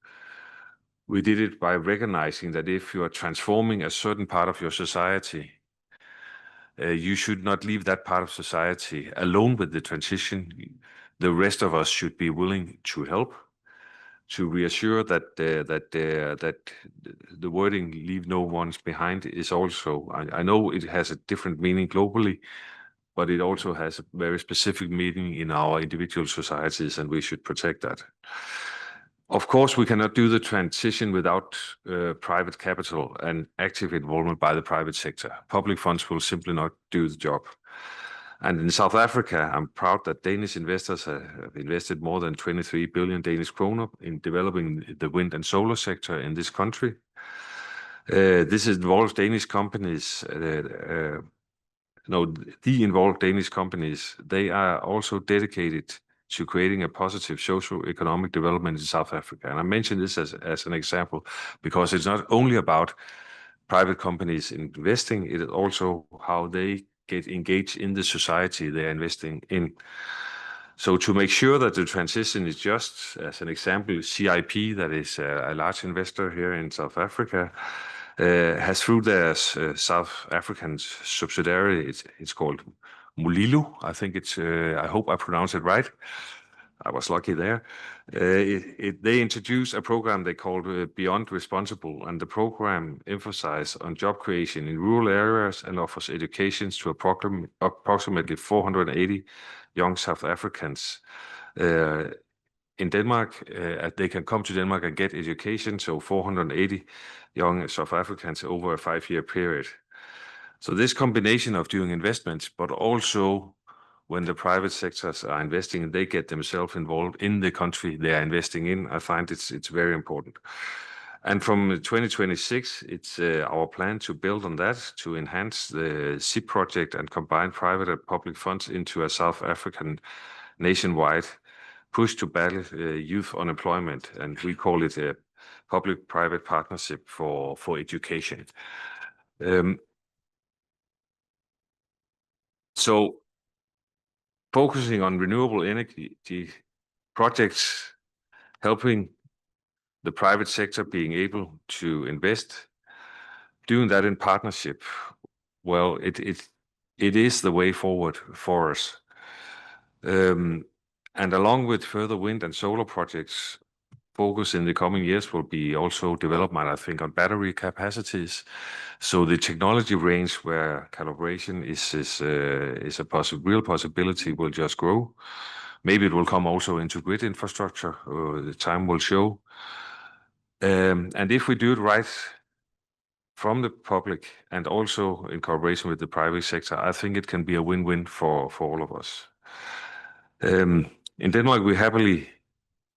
We did it by recognizing that if you are transforming a certain part of your society, you should not leave that part of society alone with the transition. The rest of us should be willing to help, to reassure that the wording "leave no one behind" is also, I know it has a different meaning globally, but it also has a very specific meaning in our individual societies, and we should protect that. Of course, we cannot do the transition without private capital and active involvement by the private sector. Public funds will simply not do the job. And in South Africa, I'm proud that Danish investors have invested more than 23 billion Danish kroner in developing the wind and solar sector in this country. This involves Danish companies. The involved Danish companies, they are also dedicated to creating a positive socio-economic development in South Africa. And I mention this as an example because it's not only about private companies investing, it is also how they get engaged in the society they are investing in. So to make sure that the transition is just, as an example, CIP, that is a large investor here in South Africa, has through their South African subsidiary, it's called Mulilu. I think I hope I pronounced it right. I was lucky there. They introduced a program they called Beyond Responsible, and the program emphasizes on job creation in rural areas and offers educations to approximately 480 young South Africans. In Denmark, they can come to Denmark and get education, so 480 young South Africans over a 5-year period. So this combination of doing investments, but also when the private sectors are investing, they get themselves involved in the country they are investing in. I find it's very important. And from 2026, it's our plan to build on that, to enhance the SIP project and combine private and public funds into a South African nationwide push to battle youth unemployment. And we call it a public-private partnership for education. So focusing on renewable energy projects, helping the private sector being able to invest, doing that in partnership, well, it is the way forward for us. And along with further wind and solar projects, focus in the coming years will be also development, I think, on battery capacities. So the technology range where calibration is a real possibility will just grow. Maybe it will come also into grid infrastructure. The time will show. And if we do it right from the public and also in cooperation with the private sector, I think it can be a win-win for all of us. In Denmark, we happily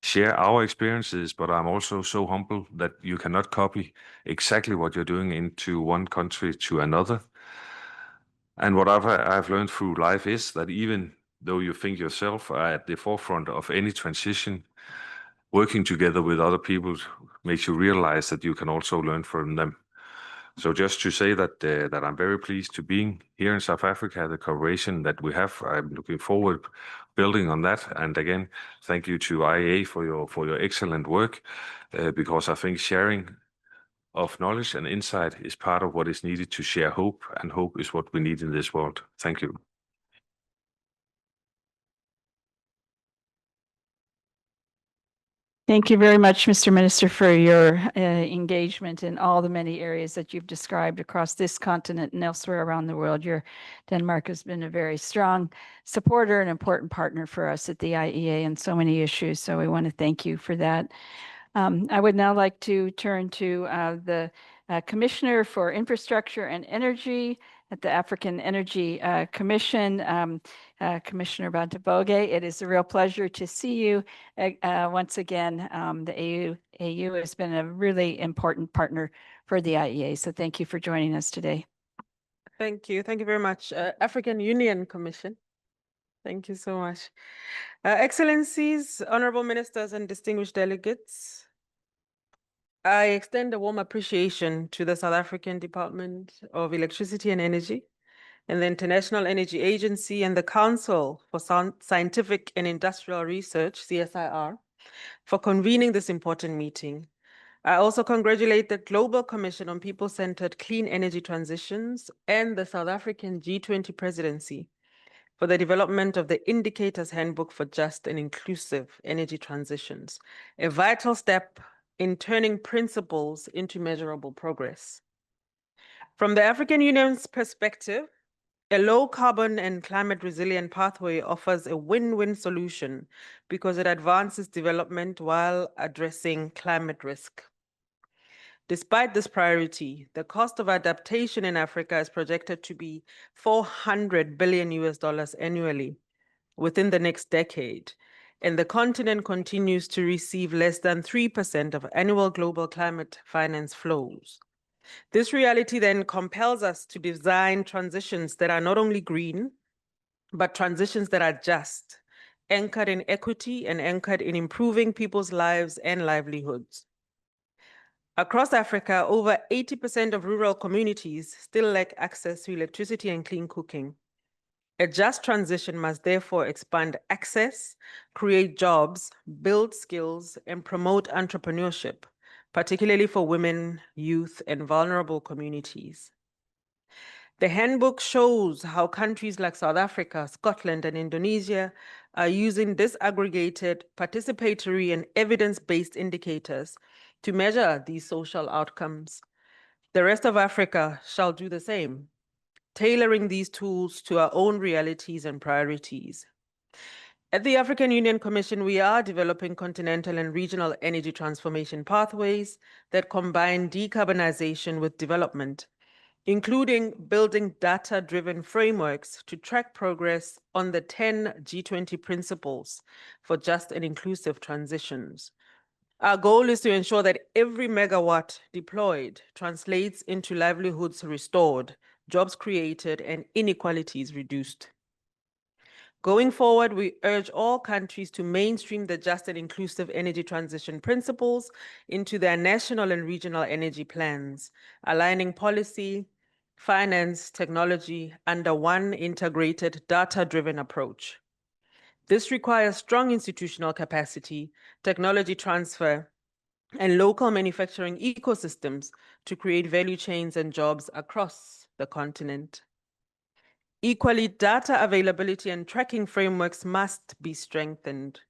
share our experiences, but I'm also so humble that you cannot copy exactly what you're doing into one country to another. And what I've learned through life is that even though you think yourself are at the forefront of any transition, working together with other people makes you realize that you can also learn from them. So just to say that I'm very pleased to being here in South Africa, the cooperation that we have, I'm looking forward building on that. And again, thank you to IEA for your excellent work, because I think sharing of knowledge and insight is part of what is needed to share hope, and hope is what we need in this world. Thank you. Thank you very much, Mr. Minister, for your engagement in all the many areas that you've described across this continent and elsewhere around the world. Denmark has been a very strong supporter and important partner for us at the IEA in so many issues. So we want to thank you for that. I would now like to turn to the Commissioner for Infrastructure and Energy at the African Energy Commission, Commissioner Bantaboge. It is a real pleasure to see you once again. The AU has been a really important partner for the IEA, so thank you for joining us today. Thank you. Thank you very much. African Union Commission. Thank you so much. Excellencies, honorable ministers, and distinguished delegates, I extend a warm appreciation to the South African Department of Electricity and Energy and the International Energy Agency and the Council for Scientific and Industrial Research, CSIR, for convening this important meeting. I also congratulate the Global Commission on People-Centered Clean Energy Transitions and the South African G20 Presidency for the development of the Indicators Handbook for Just and Inclusive Energy Transitions, a vital step in turning principles into measurable progress. From the African Union's perspective, a low carbon and climate resilient pathway offers a win-win solution because it advances development while addressing climate risk. Despite this priority, the cost of adaptation in Africa is projected to be $400 billion annually within the next decade, and the continent continues to receive less than 3% of annual global climate finance flows. This reality then compels us to design transitions that are not only green, but transitions that are just, anchored in equity and anchored in improving people's lives and livelihoods. Across Africa, over 80% of rural communities still lack access to electricity and clean cooking. A just transition must therefore expand access, create jobs, build skills, and promote entrepreneurship, particularly for women, youth, and vulnerable communities. The handbook shows how countries like South Africa, Scotland, and Indonesia are using disaggregated, participatory, and evidence-based indicators to measure these social outcomes. The rest of Africa shall do the same, tailoring these tools to our own realities and priorities. At the African Union Commission, we are developing continental and regional energy transformation pathways that combine decarbonization with development, including building data-driven frameworks to track progress on the 10 G20 Principles for Just and Inclusive Transitions. Our goal is to ensure that every megawatt deployed translates into livelihoods restored, jobs created, and inequalities reduced. Going forward, we urge all countries to mainstream the Just and Inclusive Energy Transition Principles into their national and regional energy plans, aligning policy, finance, technology under one integrated data-driven approach. This requires strong institutional capacity, technology transfer, and local manufacturing ecosystems to create value chains and jobs across the continent. Equally, data availability and tracking frameworks must be strengthened.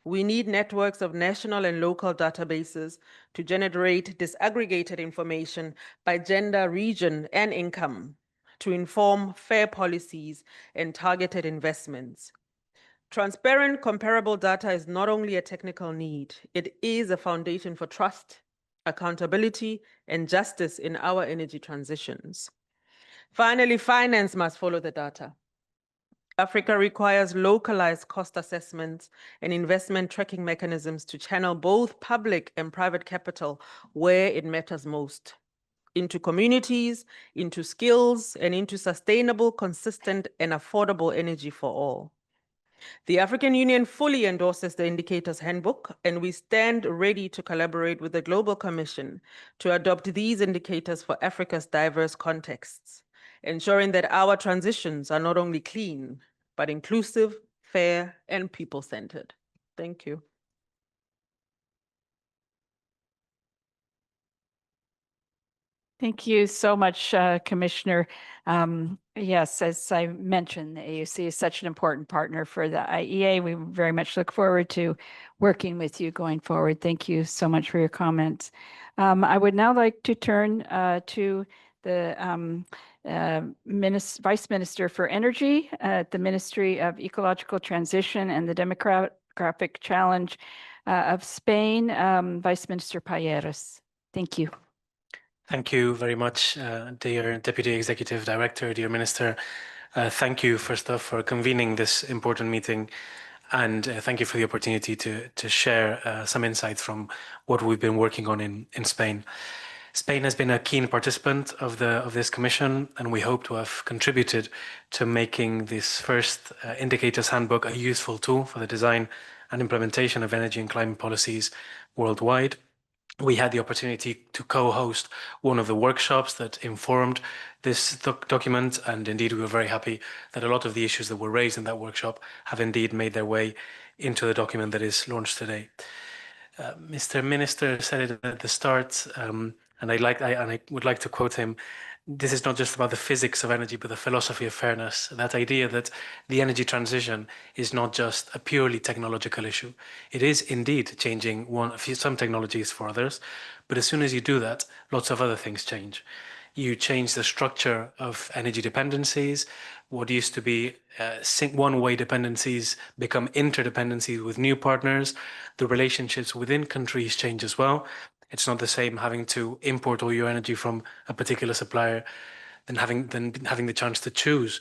We need networks of national and local databases to generate disaggregated information by gender, region, and income to inform fair policies and targeted investments. Transparent, comparable data is not only a technical need, it is a foundation for trust, accountability, and justice in our energy transitions. Finally, finance must follow the data. Africa requires localized cost assessments and investment tracking mechanisms to channel both public and private capital where it matters most, into communities, into skills, and into sustainable, consistent, and affordable energy for all. The African Union fully endorses the Indicators Handbook, and we stand ready to collaborate with the Global Commission to adopt these indicators for Africa's diverse contexts, ensuring that our transitions are not only clean, but inclusive, fair, and people-centered. Thank you. Thank you so much, Commissioner. Yes, as I mentioned, the AUC is such an important partner for the IEA. We very much look forward to working with you going forward. Thank you so much for your comments. I would now like to turn to the Vice Minister for Energy at the Ministry of Ecological Transition and the Demographic Challenge of Spain, Vice Minister Payeras. Thank you. Thank you very much, dear Deputy Executive Director, dear Minister. Thank you, first off, for convening this important meeting, and thank you for the opportunity to share some insights from what we've been working on in Spain. Spain has been a keen participant of this commission, and we hope to have contributed to making this first Indicators Handbook a useful tool for the design and implementation of energy and climate policies worldwide. We had the opportunity to co-host one of the workshops that informed this document, and indeed we were very happy that a lot of the issues that were raised in that workshop have indeed made their way into the document that is launched today. Mr. Minister said it at the start, and I would like to quote him. This is not just about the physics of energy, but the philosophy of fairness. That idea that the energy transition is not just a purely technological issue. It is indeed changing some technologies for others, but as soon as you do that, lots of other things change. You change the structure of energy dependencies. What used to be one-way dependencies become interdependencies with new partners. The relationships within countries change as well. It's not the same having to import all your energy from a particular supplier than having the chance to choose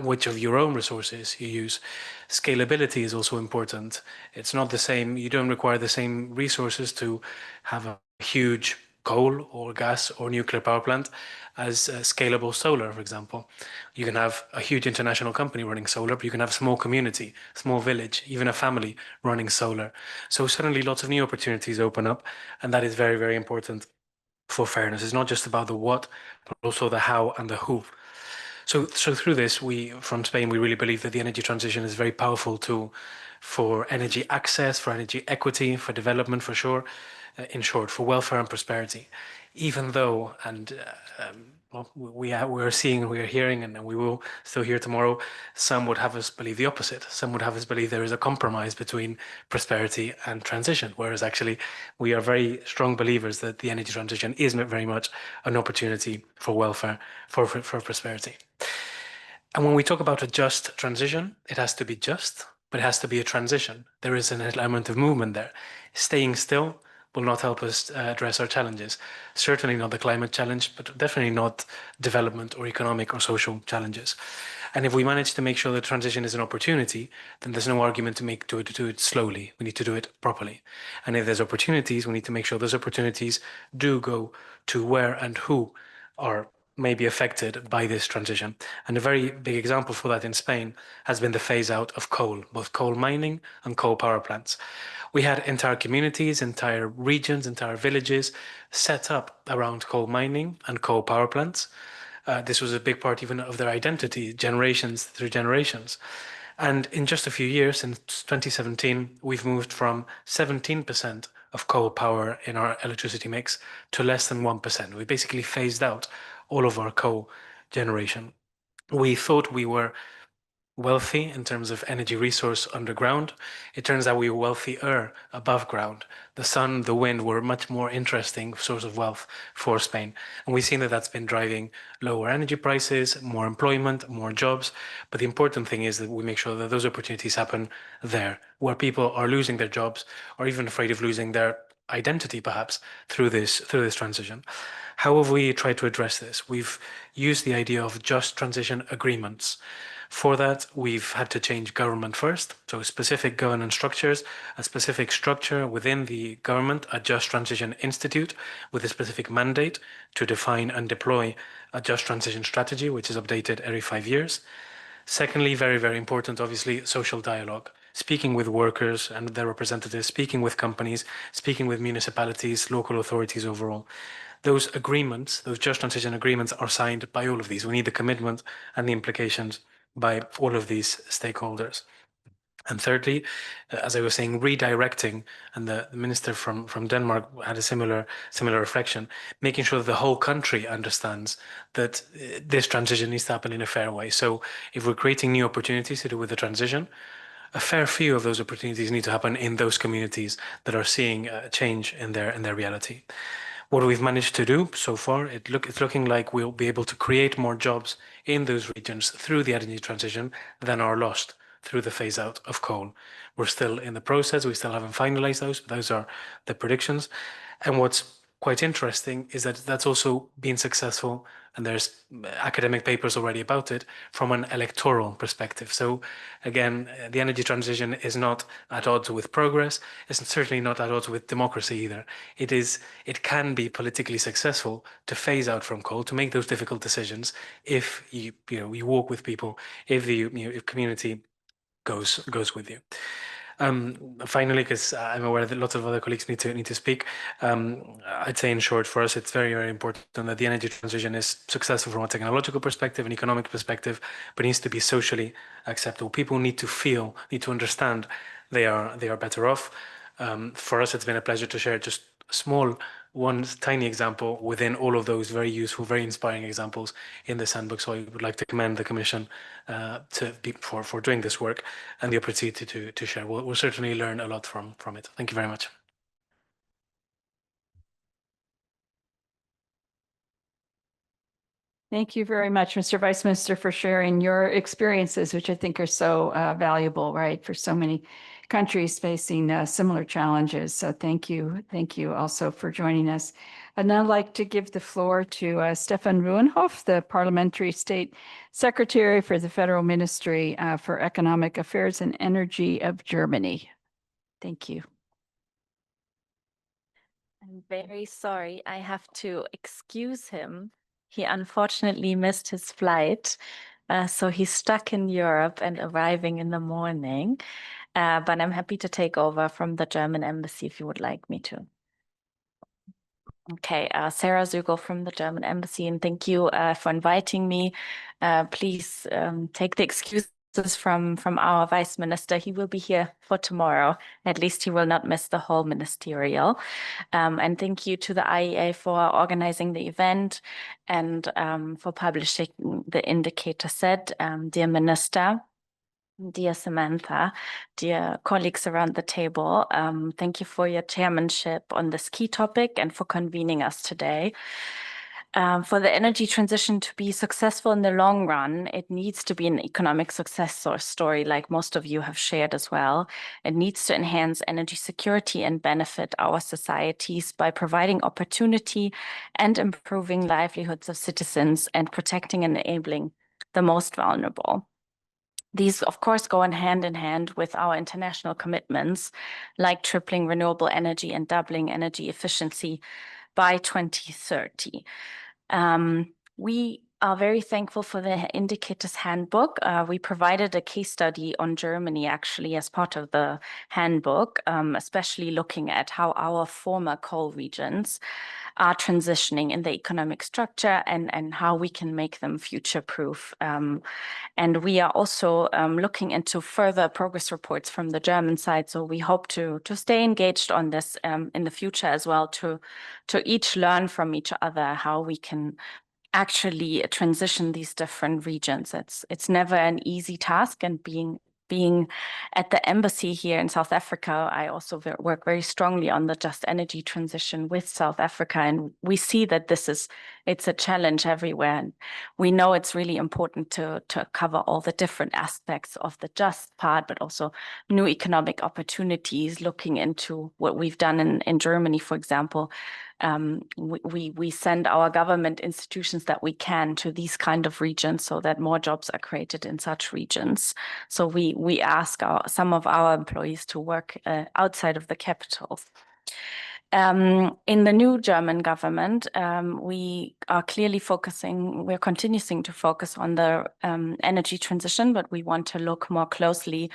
which of your own resources you use. Scalability is also important. It's not the same. You don't require the same resources to have a huge coal or gas or nuclear power plant as scalable solar, for example. You can have a huge international company running solar, but you can have a small community, small village, even a family running solar. So suddenly lots of new opportunities open up, and that is very, very important for fairness. It's not just about the what, but also the how and the who. So through this, from Spain, we really believe that the energy transition is a very powerful tool for energy access, for energy equity, for development, for sure, in short, for welfare and prosperity. Even though, and we are seeing, we are hearing, and we will still hear tomorrow, some would have us believe the opposite. Some would have us believe there is a compromise between prosperity and transition, whereas actually we are very strong believers that the energy transition is very much an opportunity for welfare, for prosperity. And when we talk about a just transition, it has to be just, but it has to be a transition. There is an element of movement there. Staying still will not help us address our challenges. Certainly not the climate challenge, but definitely not development or economic or social challenges. And if we manage to make sure the transition is an opportunity, then there's no argument to do it slowly. We need to do it properly. And if there's opportunities, we need to make sure those opportunities do go to where and who are may be affected by this transition. And a very big example for that in Spain has been the phase out of coal, both coal mining and coal power plants. We had entire communities, entire regions, entire villages set up around coal mining and coal power plants. This was a big part even of their identity, generations through generations. And in just a few years, in 2017, we've moved from 17% of coal power in our electricity mix to less than 1%. We basically phased out all of our coal generation. We thought we were wealthy in terms of energy resource underground. It turns out we were wealthier above ground. The sun, the wind were much more interesting source of wealth for Spain. And we've seen that that's been driving lower energy prices, more employment, more jobs. But the important thing is that we make sure that those opportunities happen there, where people are losing their jobs or even afraid of losing their identity perhaps through this transition. How have we tried to address this? We've used the idea of just transition agreements. For that, we've had to change government first, so specific governance structures, a specific structure within the government, a Just Transition Institute with a specific mandate to define and deploy a just transition strategy, which is updated every 5 years. Secondly, very, very important, obviously, social dialogue. Speaking with workers and their representatives, speaking with companies, speaking with municipalities, local authorities overall. Those agreements, those just transition agreements are signed by all of these. We need the commitment and the implications by all of these stakeholders. And thirdly, as I was saying, redirecting, and the minister from Denmark had a similar reflection, making sure that the whole country understands that this transition needs to happen in a fair way. So if we're creating new opportunities to do with the transition, a fair few of those opportunities need to happen in those communities that are seeing a change in their reality. What we've managed to do so far, it's looking like we'll be able to create more jobs in those regions through the energy transition than are lost through the phase out of coal. We're still in the process. We still haven't finalized those, but those are the predictions. And what's quite interesting is that that's also been successful, and there's academic papers already about it, from an electoral perspective. So again, the energy transition is not at odds with progress. It's certainly not at odds with democracy either. It can be politically successful to phase out from coal, to make those difficult decisions if you walk with people, if the if community goes with you. Finally, because I'm aware that lots of other colleagues need to speak, I'd say in short, for us, it's very, very important that the energy transition is successful from a technological perspective, an economic perspective, but needs to be socially acceptable. People need to understand they are better off. For us, it's been a pleasure to share just a small, one tiny example within all of those very useful, very inspiring examples in this handbook. So I would like to commend the Commission for doing this work and the opportunity to share. We'll certainly learn a lot from it. Thank you very much. Thank you very much, Mr. Vice Minister, for sharing your experiences, which I think are so valuable, right, for so many countries facing similar challenges. So thank you. Thank you also for joining us. I'd now like to give the floor to Stefan Ruenhoff, the Parliamentary State Secretary for the Federal Ministry for Economic Affairs and Energy of Germany. Thank you. I'm very sorry. I have to excuse him. He unfortunately missed his flight. So he's stuck in Europe and arriving in the morning. But I'm happy to take over from the German embassy if you would like me to. Okay, Sarah Zügel from the German embassy, and thank you for inviting me. Please take the excuses from our Vice Minister. He will be here for tomorrow. At least he will not miss the whole ministerial. And thank you to the IEA for organizing the event and for publishing the indicator set. Dear Minister, dear Samantha, dear colleagues around the table, thank you for your chairmanship on this key topic and for convening us today. For the energy transition to be successful in the long run, it needs to be an economic success story, like most of you have shared as well. It needs to enhance energy security and benefit our societies by providing opportunity and improving livelihoods of citizens and protecting and enabling the most vulnerable. These, of course, go hand in hand with our international commitments, like tripling renewable energy and doubling energy efficiency by 2030. We are very thankful for the Indicators Handbook. We provided a case study on Germany, actually, as part of the handbook, especially looking at how our former coal regions are transitioning in the economic structure and how we can make them future-proof. And we are also looking into further progress reports from the German side. So we hope to stay engaged on this in the future as well, to each learn from each other how we can actually transition these different regions. It's never an easy task, and being at the embassy here in South Africa, I also work very strongly on the just energy transition with South Africa. And we see that it's a challenge everywhere. And we know it's really important to cover all the different aspects of the just part, but also new economic opportunities, looking into what we've done in Germany, for example. We send our government institutions that we can to these kind of regions so that more jobs are created in such regions. So we ask some of our employees to work outside of the capitals. In the new German government, we are clearly we're continuing to focus on the energy transition, but we want to look more closely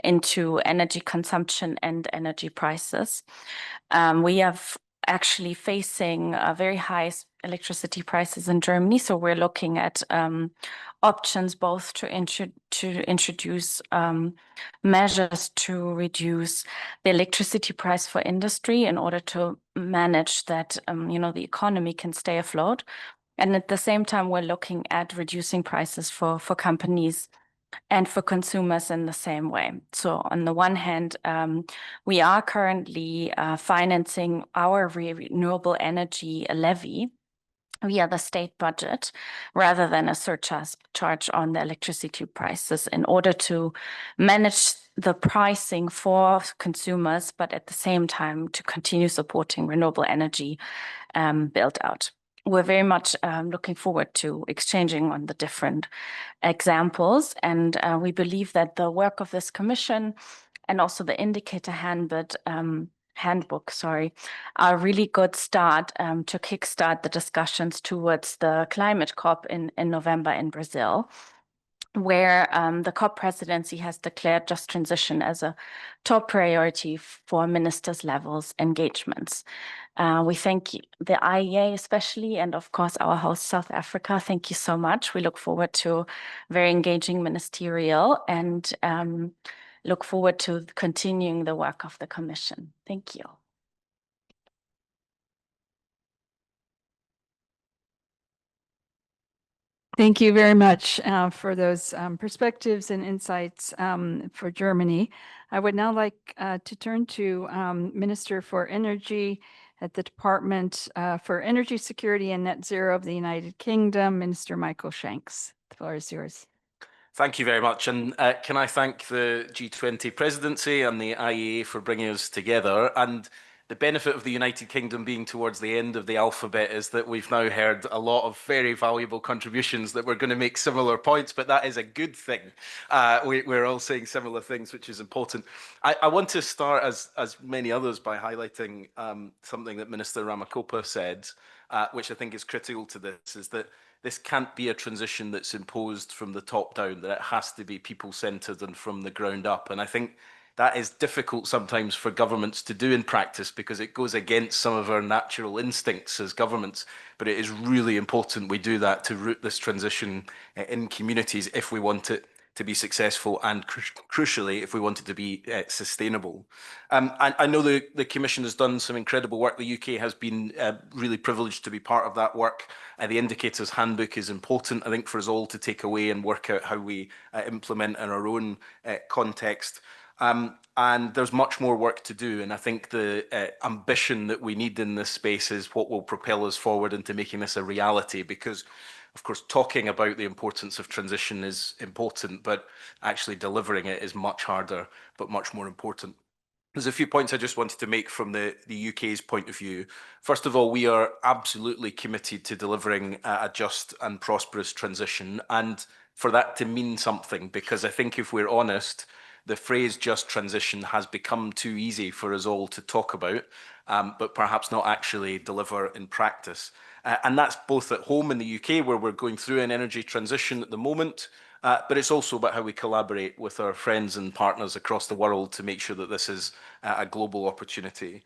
into energy consumption and energy prices. We have actually facing very high electricity prices in Germany. So we're looking at options both to introduce measures to reduce the electricity price for industry in order to manage that, the economy can stay afloat. And at the same time, we're looking at reducing prices for companies and for consumers in the same way. So on the one hand, we are currently financing our renewable energy levy via the state budget, rather than a surcharge on the electricity prices, in order to manage the pricing for consumers, but at the same time to continue supporting renewable energy build out. We're very much looking forward to exchanging on the different examples, and we believe that the work of this commission and also the Indicator Handbook, are a really good start to kickstart the discussions towards the climate COP in November in Brazil, where the COP presidency has declared just transition as a top priority for ministers' levels engagements. We thank the IEA especially, and of course our host South Africa. Thank you so much. We look forward to very engaging ministerial and look forward to continuing the work of the Commission. Thank you. Thank you very much for those perspectives and insights for Germany. I would now like to turn to Minister for Energy at the Department for Energy Security and Net Zero of the United Kingdom, Minister Michael Shanks. The floor is yours. Thank you very much. And can I thank the G20 Presidency and the IEA for bringing us together. And the benefit of the United Kingdom being towards the end of the alphabet is that we've now heard a lot of very valuable contributions that we're going to make similar points, but that is a good thing. We're all saying similar things, which is important. I want to start, as many others, by highlighting something that Minister Ramakopa said, which I think is critical to this, is that this can't be a transition that's imposed from the top down, that it has to be people-centred and from the ground up. And I think that is difficult sometimes for governments to do in practice because it goes against some of our natural instincts as governments. But it is really important we do that to root this transition in communities if we want it to be successful and crucially, if we want it to be sustainable. I know the Commission has done some incredible work. The UK has been really privileged to be part of that work. The Indicators Handbook is important, I think, for us all to take away and work out how we implement in our own context. And there's much more work to do. And I think the ambition that we need in this space is what will propel us forward into making this a reality, because of course, talking about the importance of transition is important, but actually delivering it is much harder, but much more important. There's a few points I just wanted to make from the UK's point of view. First of all, we are absolutely committed to delivering a just and prosperous transition, and for that to mean something, because I think if we're honest, the phrase just transition has become too easy for us all to talk about, but perhaps not actually deliver in practice. And that's both at home in the UK, where we're going through an energy transition at the moment, but it's also about how we collaborate with our friends and partners across the world to make sure that this is a global opportunity.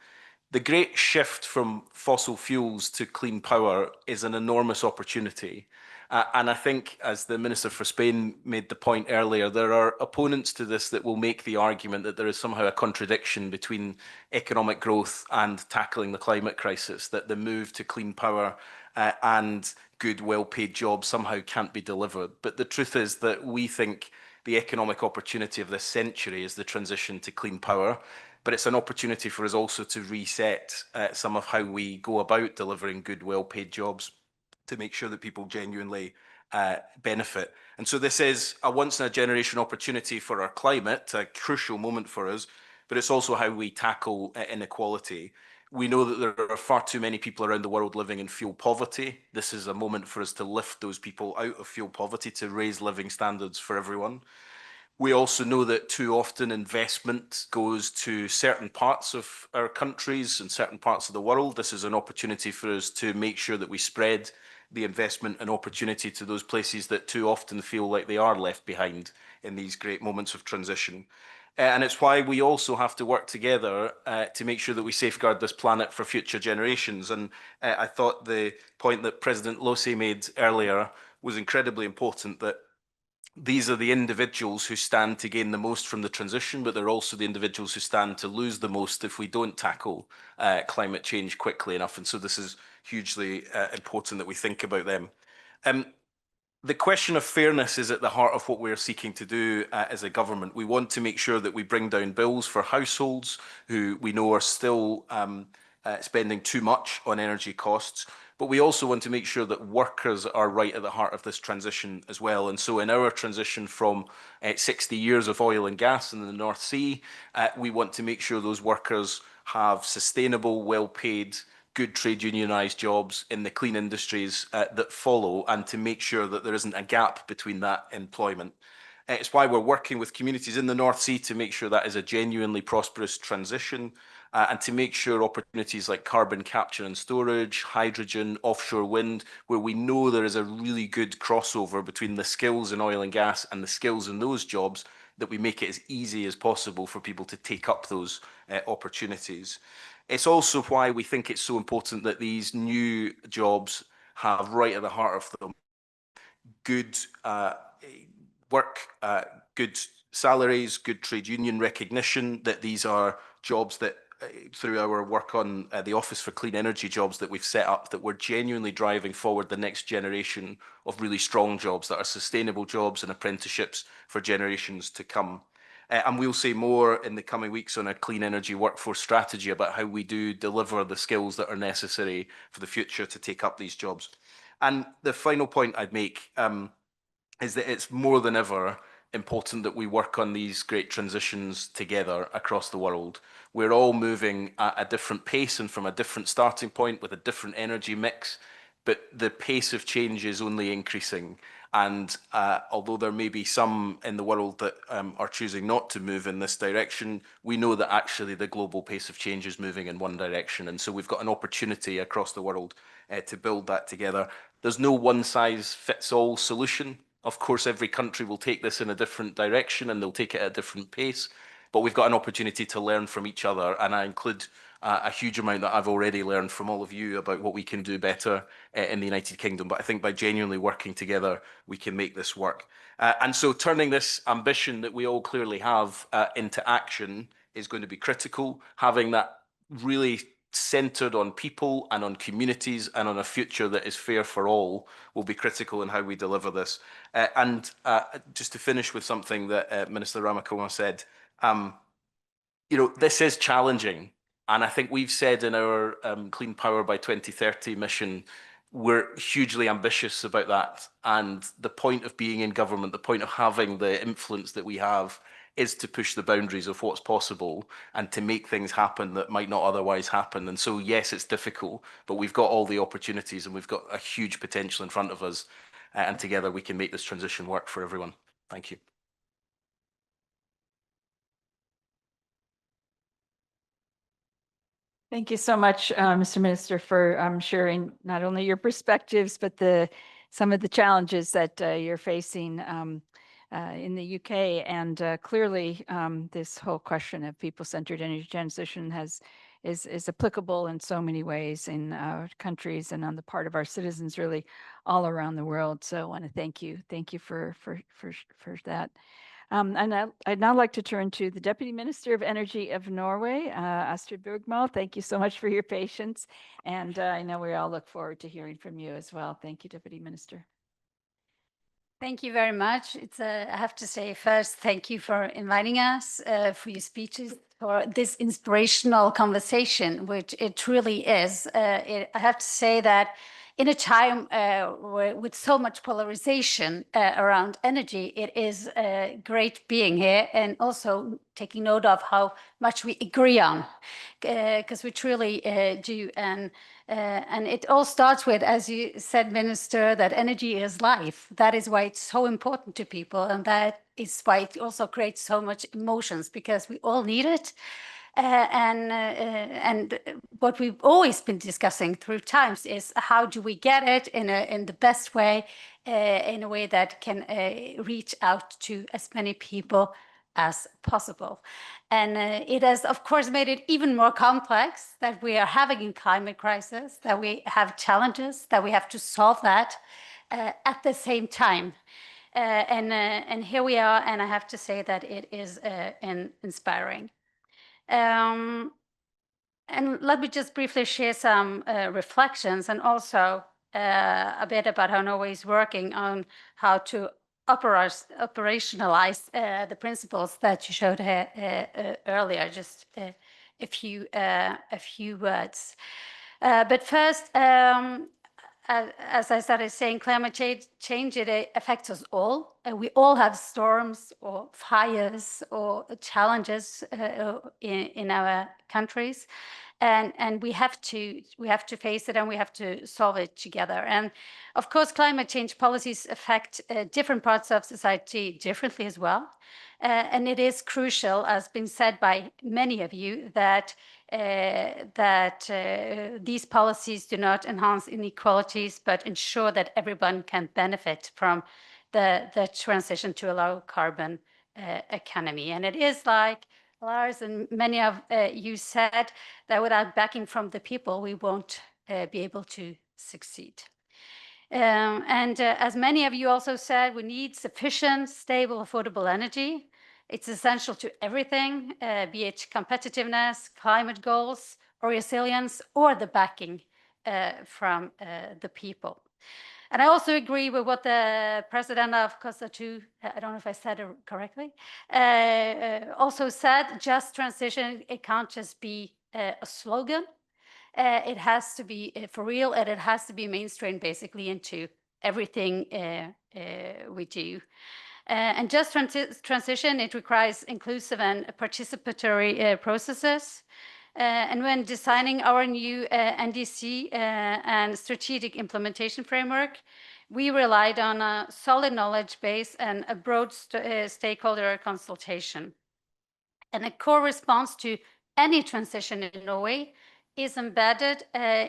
The great shift from fossil fuels to clean power is an enormous opportunity. And I think, as the Minister for Spain made the point earlier, there are opponents to this that will make the argument that there is somehow a contradiction between economic growth and tackling the climate crisis, that the move to clean power and good, well-paid jobs somehow can't be delivered. But the truth is that we think the economic opportunity of this century is the transition to clean power. But it's an opportunity for us also to reset some of how we go about delivering good, well-paid jobs, to make sure that people genuinely benefit. And so this is a once-in-a-generation opportunity for our climate, a crucial moment for us, but it's also how we tackle inequality. We know that there are far too many people around the world living in fuel poverty. This is a moment for us to lift those people out of fuel poverty, to raise living standards for everyone. We also know that too often investment goes to certain parts of our countries and certain parts of the world. This is an opportunity for us to make sure that we spread the investment and opportunity to those places that too often feel like they are left behind in these great moments of transition. And it's why we also have to work together to make sure that we safeguard this planet for future generations. And I thought the point that President Losey made earlier was incredibly important, that these are the individuals who stand to gain the most from the transition, but they're also the individuals who stand to lose the most if we don't tackle climate change quickly enough. And so this is hugely important that we think about them. The question of fairness is at the heart of what we're seeking to do as a government. We want to make sure that we bring down bills for households who we know are still spending too much on energy costs. but we also want to make sure that workers are right at the heart of this transition as well. And so in our transition from 60 years of oil and gas in the North Sea, we want to make sure those workers have sustainable, well-paid, good trade unionised jobs in the clean industries that follow, and to make sure that there isn't a gap between that employment. It's why we're working with communities in the North Sea to make sure that is a genuinely prosperous transition, and to make sure opportunities like carbon capture and storage, hydrogen, offshore wind, where we know there is a really good crossover between the skills in oil and gas and the skills in those jobs, that we make it as easy as possible for people to take up those opportunities. It's also why we think it's so important that these new jobs have right at the heart of them good work, good salaries, good trade union recognition, that these are jobs that through our work on the Office for Clean Energy jobs that we've set up, that we're genuinely driving forward the next generation of really strong jobs that are sustainable jobs and apprenticeships for generations to come. And we'll say more in the coming weeks on a clean energy workforce strategy about how we do deliver the skills that are necessary for the future to take up these jobs. And the final point I'd make is that it's more than ever important that we work on these great transitions together across the world. We're all moving at a different pace and from a different starting point with a different energy mix, but the pace of change is only increasing. And although there may be some in the world that are choosing not to move in this direction, we know that actually the global pace of change is moving in one direction. And so we've got an opportunity across the world to build that together. There's no one-size-fits-all solution. Of course, every country will take this in a different direction and they'll take it at a different pace. But we've got an opportunity to learn from each other. And I include a huge amount that I've already learned from all of you about what we can do better in the United Kingdom. But I think by genuinely working together, we can make this work. And so turning this ambition that we all clearly have into action is going to be critical. Having that really centered on people and on communities and on a future that is fair for all will be critical in how we deliver this. And just to finish with something that Minister Ramakoma said, you know, this is challenging. And I think we've said in our Clean Power by 2030 mission, we're hugely ambitious about that. And the point of being in government, the point of having the influence that we have, is to push the boundaries of what's possible and to make things happen that might not otherwise happen. And so, yes, it's difficult, but we've got all the opportunities and we've got a huge potential in front of us. And together we can make this transition work for everyone. Thank you. Thank you so much, Mr. Minister, for sharing not only your perspectives, but some of the challenges that you're facing in the UK. And clearly, this whole question of people-centered energy transition is applicable in so many ways in our countries and on the part of our citizens, really all around the world. So I want to thank you. Thank you for that. And I'd now like to turn to the Deputy Minister of Energy of Norway, Astrid Bergmal. Thank you so much for your patience. And I know we all look forward to hearing from you as well. Thank you, Deputy Minister. Thank you very much. I have to say first, thank you for inviting us, for your speeches, for this inspirational conversation, which it truly is. I have to say that in a time with so much polarization around energy, it is great being here and also taking note of how much we agree on, because we truly do. And it all starts with, as you said, Minister, that energy is life. That is why it's so important to people. And that is why it also creates so much emotions, because we all need it. And what we've always been discussing through times is how do we get it in the best way, in a way that can reach out to as many people as possible. And it has, of course, made it even more complex that we are having a climate crisis, that we have challenges, that we have to solve that at the same time. And here we are, and I have to say that it is inspiring. And let me just briefly share some reflections and also a bit about how Norway is working on how to operationalize the principles that you showed earlier, just a few words. But first, as I started saying, climate change, it affects us all. We all have storms or fires or challenges in our countries. And we have to face it, and we have to solve it together. And of course, climate change policies affect different parts of society differently as well. And it is crucial, as been said by many of you, that these policies do not enhance inequalities, but ensure that everyone can benefit from the transition to a low carbon economy. And it is like Lars and many of you said, that without backing from the people, we won't be able to succeed. As many of you also said, we need sufficient, stable, affordable energy. It's essential to everything, be it competitiveness, climate goals, or resilience, or the backing from the people. And I also agree with what the president of COSA2, I don't know if I said it correctly, also said. Just transition, it can't just be a slogan. It has to be for real, and it has to be mainstreamed basically into everything we do. And just transition, it requires inclusive and participatory processes. And when designing our new NDC and strategic implementation framework, we relied on a solid knowledge base and a broad stakeholder consultation. And a core response to any transition in Norway is embedded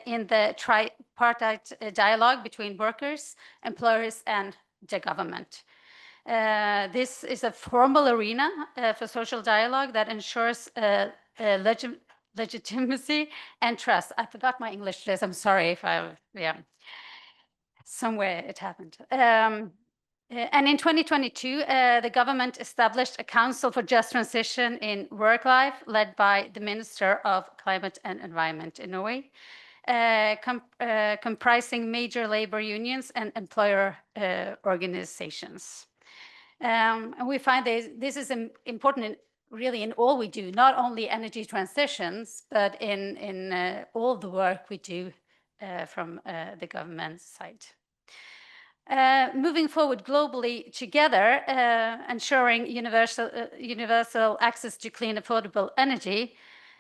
in the tripartite dialogue between workers, employers, and the government. This is a formal arena for social dialogue that ensures legitimacy and trust. I forgot my English list. I'm sorry if somewhere it happened. And in 2022, the government established a Council for Just Transition in Work Life, led by the Minister of Climate and Environment in Norway, comprising major labor unions and employer organizations. And we find this is important really in all we do, not only energy transitions, but in all the work we do from the government side. Moving forward globally together, ensuring universal access to clean, affordable energy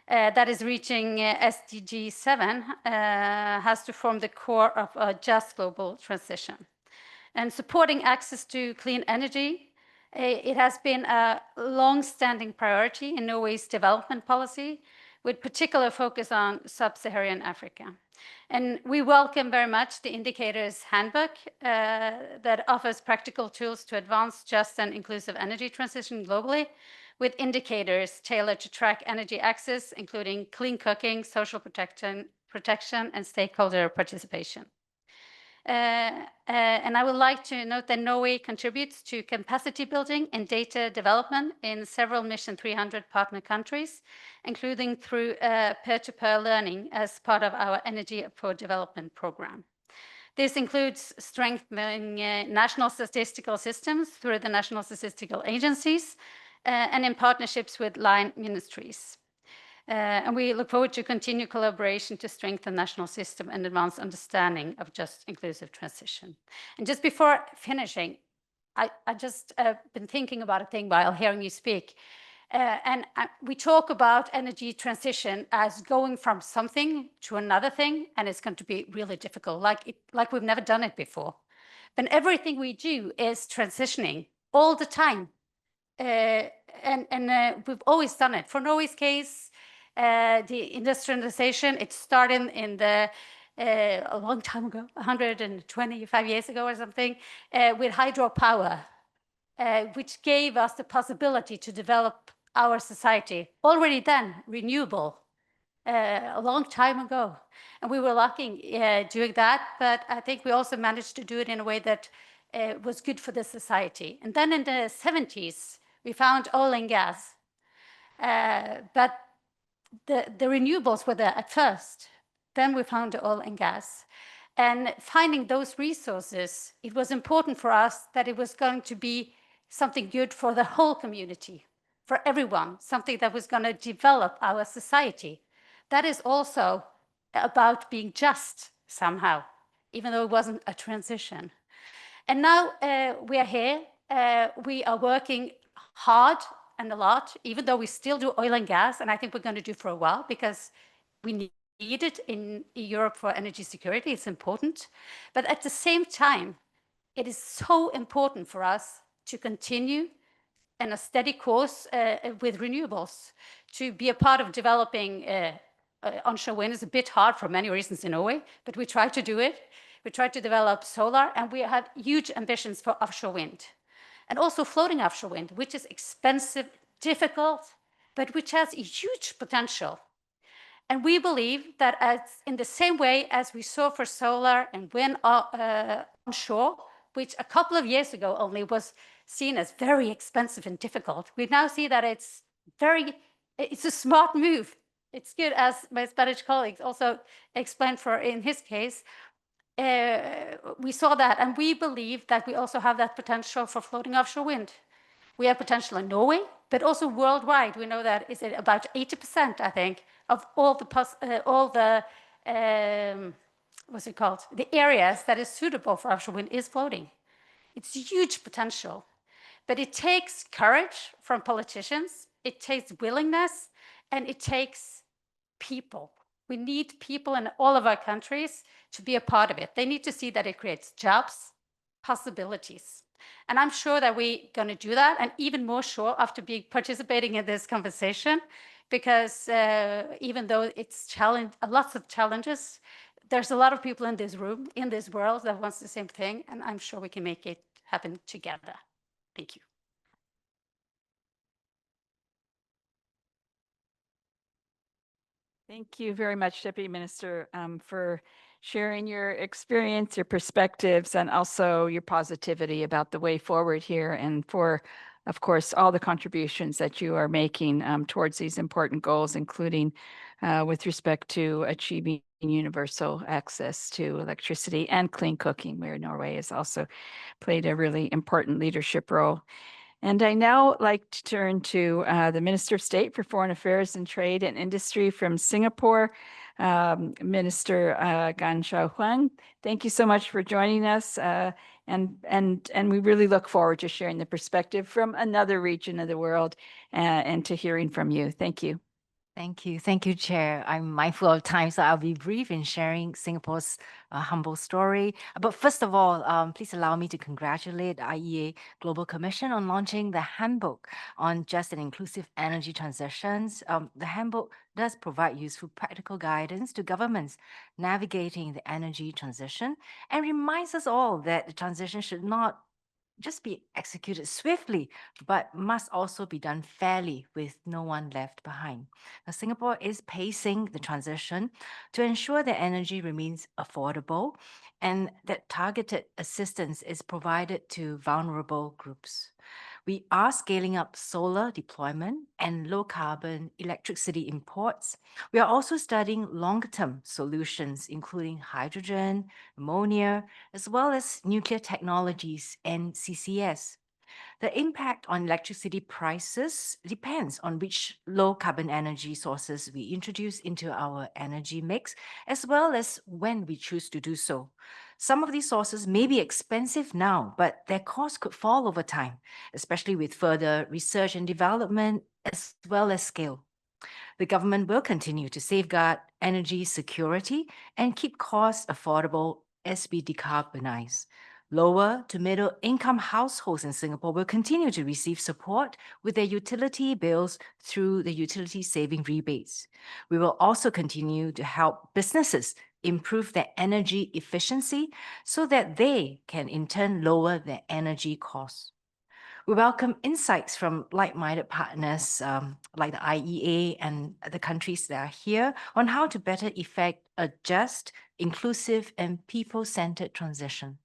that is reaching SDG 7 has to form the core of a just global transition. And supporting access to clean energy, it has been a long-standing priority in Norway's development policy, with particular focus on sub-Saharan Africa. And we welcome very much the Indicators Handbook that offers practical tools to advance just and inclusive energy transition globally, with indicators tailored to track energy access, including clean cooking, social protection, and stakeholder participation. And I would like to note that Norway contributes to capacity building and data development in several Mission 300 partner countries, including through peer-to-peer learning as part of our Energy for Development program. This includes strengthening national statistical systems through the national statistical agencies and in partnerships with line ministries. And we look forward to continued collaboration to strengthen national system and advance understanding of just inclusive transition. And just before finishing, I just been thinking about a thing while hearing you speak. We talk about energy transition as going from something to another thing, and it's going to be really difficult, like we've never done it before. But everything we do is transitioning all the time. And we've always done it. For Norway's case, the industrialization, it started in a long time ago, 125 years ago or something, with hydropower, which gave us the possibility to develop our society. Already then, renewable, a long time ago. And we were lucky doing that, but I think we also managed to do it in a way that was good for the society. And then in the 70s, we found oil and gas. But the renewables were there at first. Then we found the oil and gas. And finding those resources, it was important for us that it was going to be something good for the whole community, for everyone, something that was going to develop our society. That is also about being just somehow even though it wasn't a transition. And now we are here. We are working hard and a lot, even though we still do oil and gas, and I think we're going to do for a while because we need it in Europe for energy security. It's important. But at the same time, it is so important for us to continue in a steady course with renewables. To be a part of developing onshore wind is a bit hard for many reasons in Norway, but we try to do it. We try to develop solar, and we have huge ambitions for offshore wind. And also floating offshore wind, which is expensive, difficult, but which has a huge potential. And we believe that as in the same way as we saw for solar and wind onshore, which a couple of years ago only was seen as very expensive and difficult, we now see that it's a smart move. It's good, as my Spanish colleagues also explained in his case. We saw that, and we believe that we also have that potential for floating offshore wind. We have potential in Norway, but also worldwide. We know that is about 80%, I think, of all the what's it called? The areas that is suitable for offshore wind is floating. It's huge potential, but it takes courage from politicians. It takes willingness, and it takes people. We need people in all of our countries to be a part of it. They need to see that it creates jobs, possibilities. And I'm sure that we're going to do that, and even more sure after participating in this conversation, because even though it's lots of challenges, there's a lot of people in this room, in this world, that wants the same thing, and I'm sure we can make it happen together. Thank you. Thank you very much, Deputy Minister, for sharing your experience, your perspectives, and also your positivity about the way forward here, and for, of course, all the contributions that you are making towards these important goals, including with respect to achieving universal access to electricity and clean cooking, where Norway has also played a really important leadership role. And I now like to turn to the Minister of State for Foreign Affairs and Trade and Industry from Singapore, Minister Gan Shao Huang. Thank you so much for joining us, and we really look forward to sharing the perspective from another region of the world and to hearing from you. Thank you. Thank you. Thank you, Chair. I'm mindful of time, so I'll be brief in sharing Singapore's humble story. But first of all, please allow me to congratulate the IEA Global Commission on launching the Handbook on Just and Inclusive Energy Transitions. The Handbook does provide useful practical guidance to governments navigating the energy transition and reminds us all that the transition should not just be executed swiftly, but must also be done fairly with no one left behind. Now, Singapore is pacing the transition to ensure that energy remains affordable and that targeted assistance is provided to vulnerable groups. We are scaling up solar deployment and low carbon electricity imports. We are also studying long-term solutions, including hydrogen, ammonia, as well as nuclear technologies and CCS. The impact on electricity prices depends on which low carbon energy sources we introduce into our energy mix, as well as when we choose to do so. Some of these sources may be expensive now, but their cost could fall over time, especially with further research and development, as well as scale. The government will continue to safeguard energy security and keep costs affordable as we decarbonize. Lower to middle income households in Singapore will continue to receive support with their utility bills through the utility saving rebates. We will also continue to help businesses improve their energy efficiency so that they can in turn lower their energy costs. We welcome insights from like-minded partners like the IEA and the countries that are here on how to better effect a just, inclusive, and people-centered transition.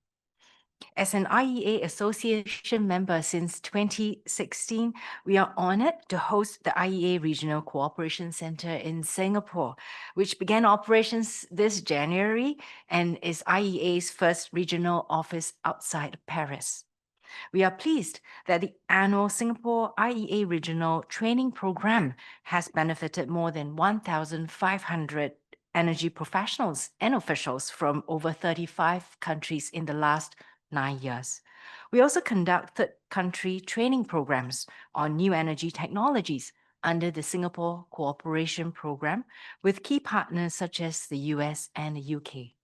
As an IEA Association member since 2016, we are honored to host the IEA Regional Cooperation Center in Singapore, which began operations this January and is IEA's first regional office outside Paris. We are pleased that the annual Singapore IEA Regional Training Program has benefited more than 1,500 energy professionals and officials from over 35 countries in the last 9 years. We also conducted country training programs on new energy technologies under the Singapore Cooperation Program with key partners such as the US and the UK.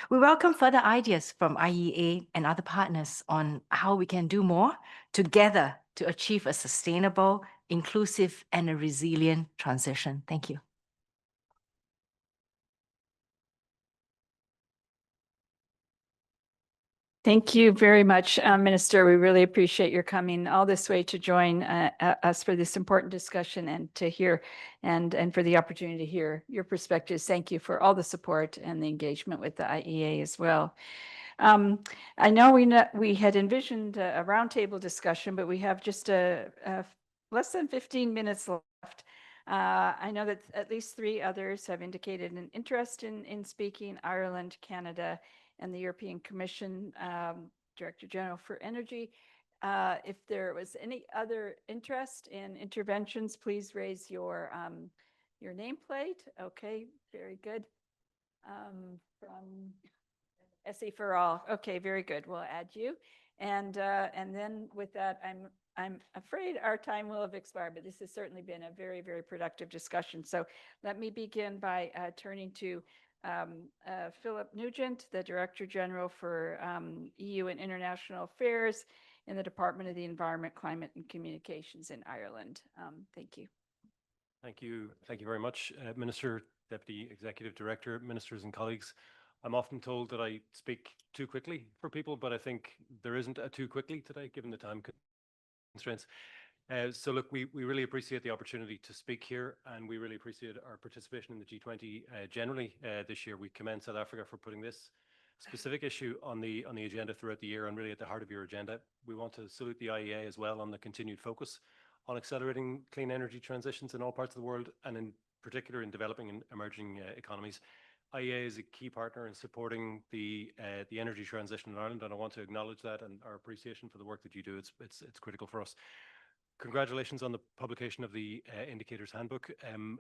We welcome further ideas from IEA and other partners on how we can do more together to achieve a sustainable, inclusive, and a resilient transition. Thank you. Thank you very much, Minister. We really appreciate your coming all this way to join us for this important discussion and to hear and for the opportunity to hear your perspectives. Thank you for all the support and the engagement with the IEA as well. I know we had envisioned a roundtable discussion, but we have just less than 15 minutes left. I know that at least 3 others have indicated an interest in speaking: Ireland, Canada, and the European Commission, Director General for Energy. If there was any other interest in interventions, please raise your nameplate. Okay, very good. From SE for All. Okay, very good. We'll add you. And then with that, I'm afraid our time will have expired, but this has certainly been a very, very productive discussion. So let me begin by turning to Philip Nugent, the Director General for EU and International Affairs in the Department of the Environment, Climate and Communications in Ireland. Thank you. Thank you. Thank you very much, Minister, Deputy Executive Director, ministers and colleagues. I'm often told that I speak too quickly for people, but I think there isn't a too quickly today, given the time constraints. So look, we really appreciate the opportunity to speak here, and we really appreciate our participation in the G20 generally this year. We commend South Africa for putting this specific issue on the agenda throughout the year and really at the heart of your agenda. We want to salute the IEA as well on the continued focus on accelerating clean energy transitions in all parts of the world, and in particular in developing and emerging economies. IEA is a key partner in supporting the energy transition in Ireland, and I want to acknowledge that and our appreciation for the work that you do. It's critical for us. Congratulations on the publication of the Indicators Handbook.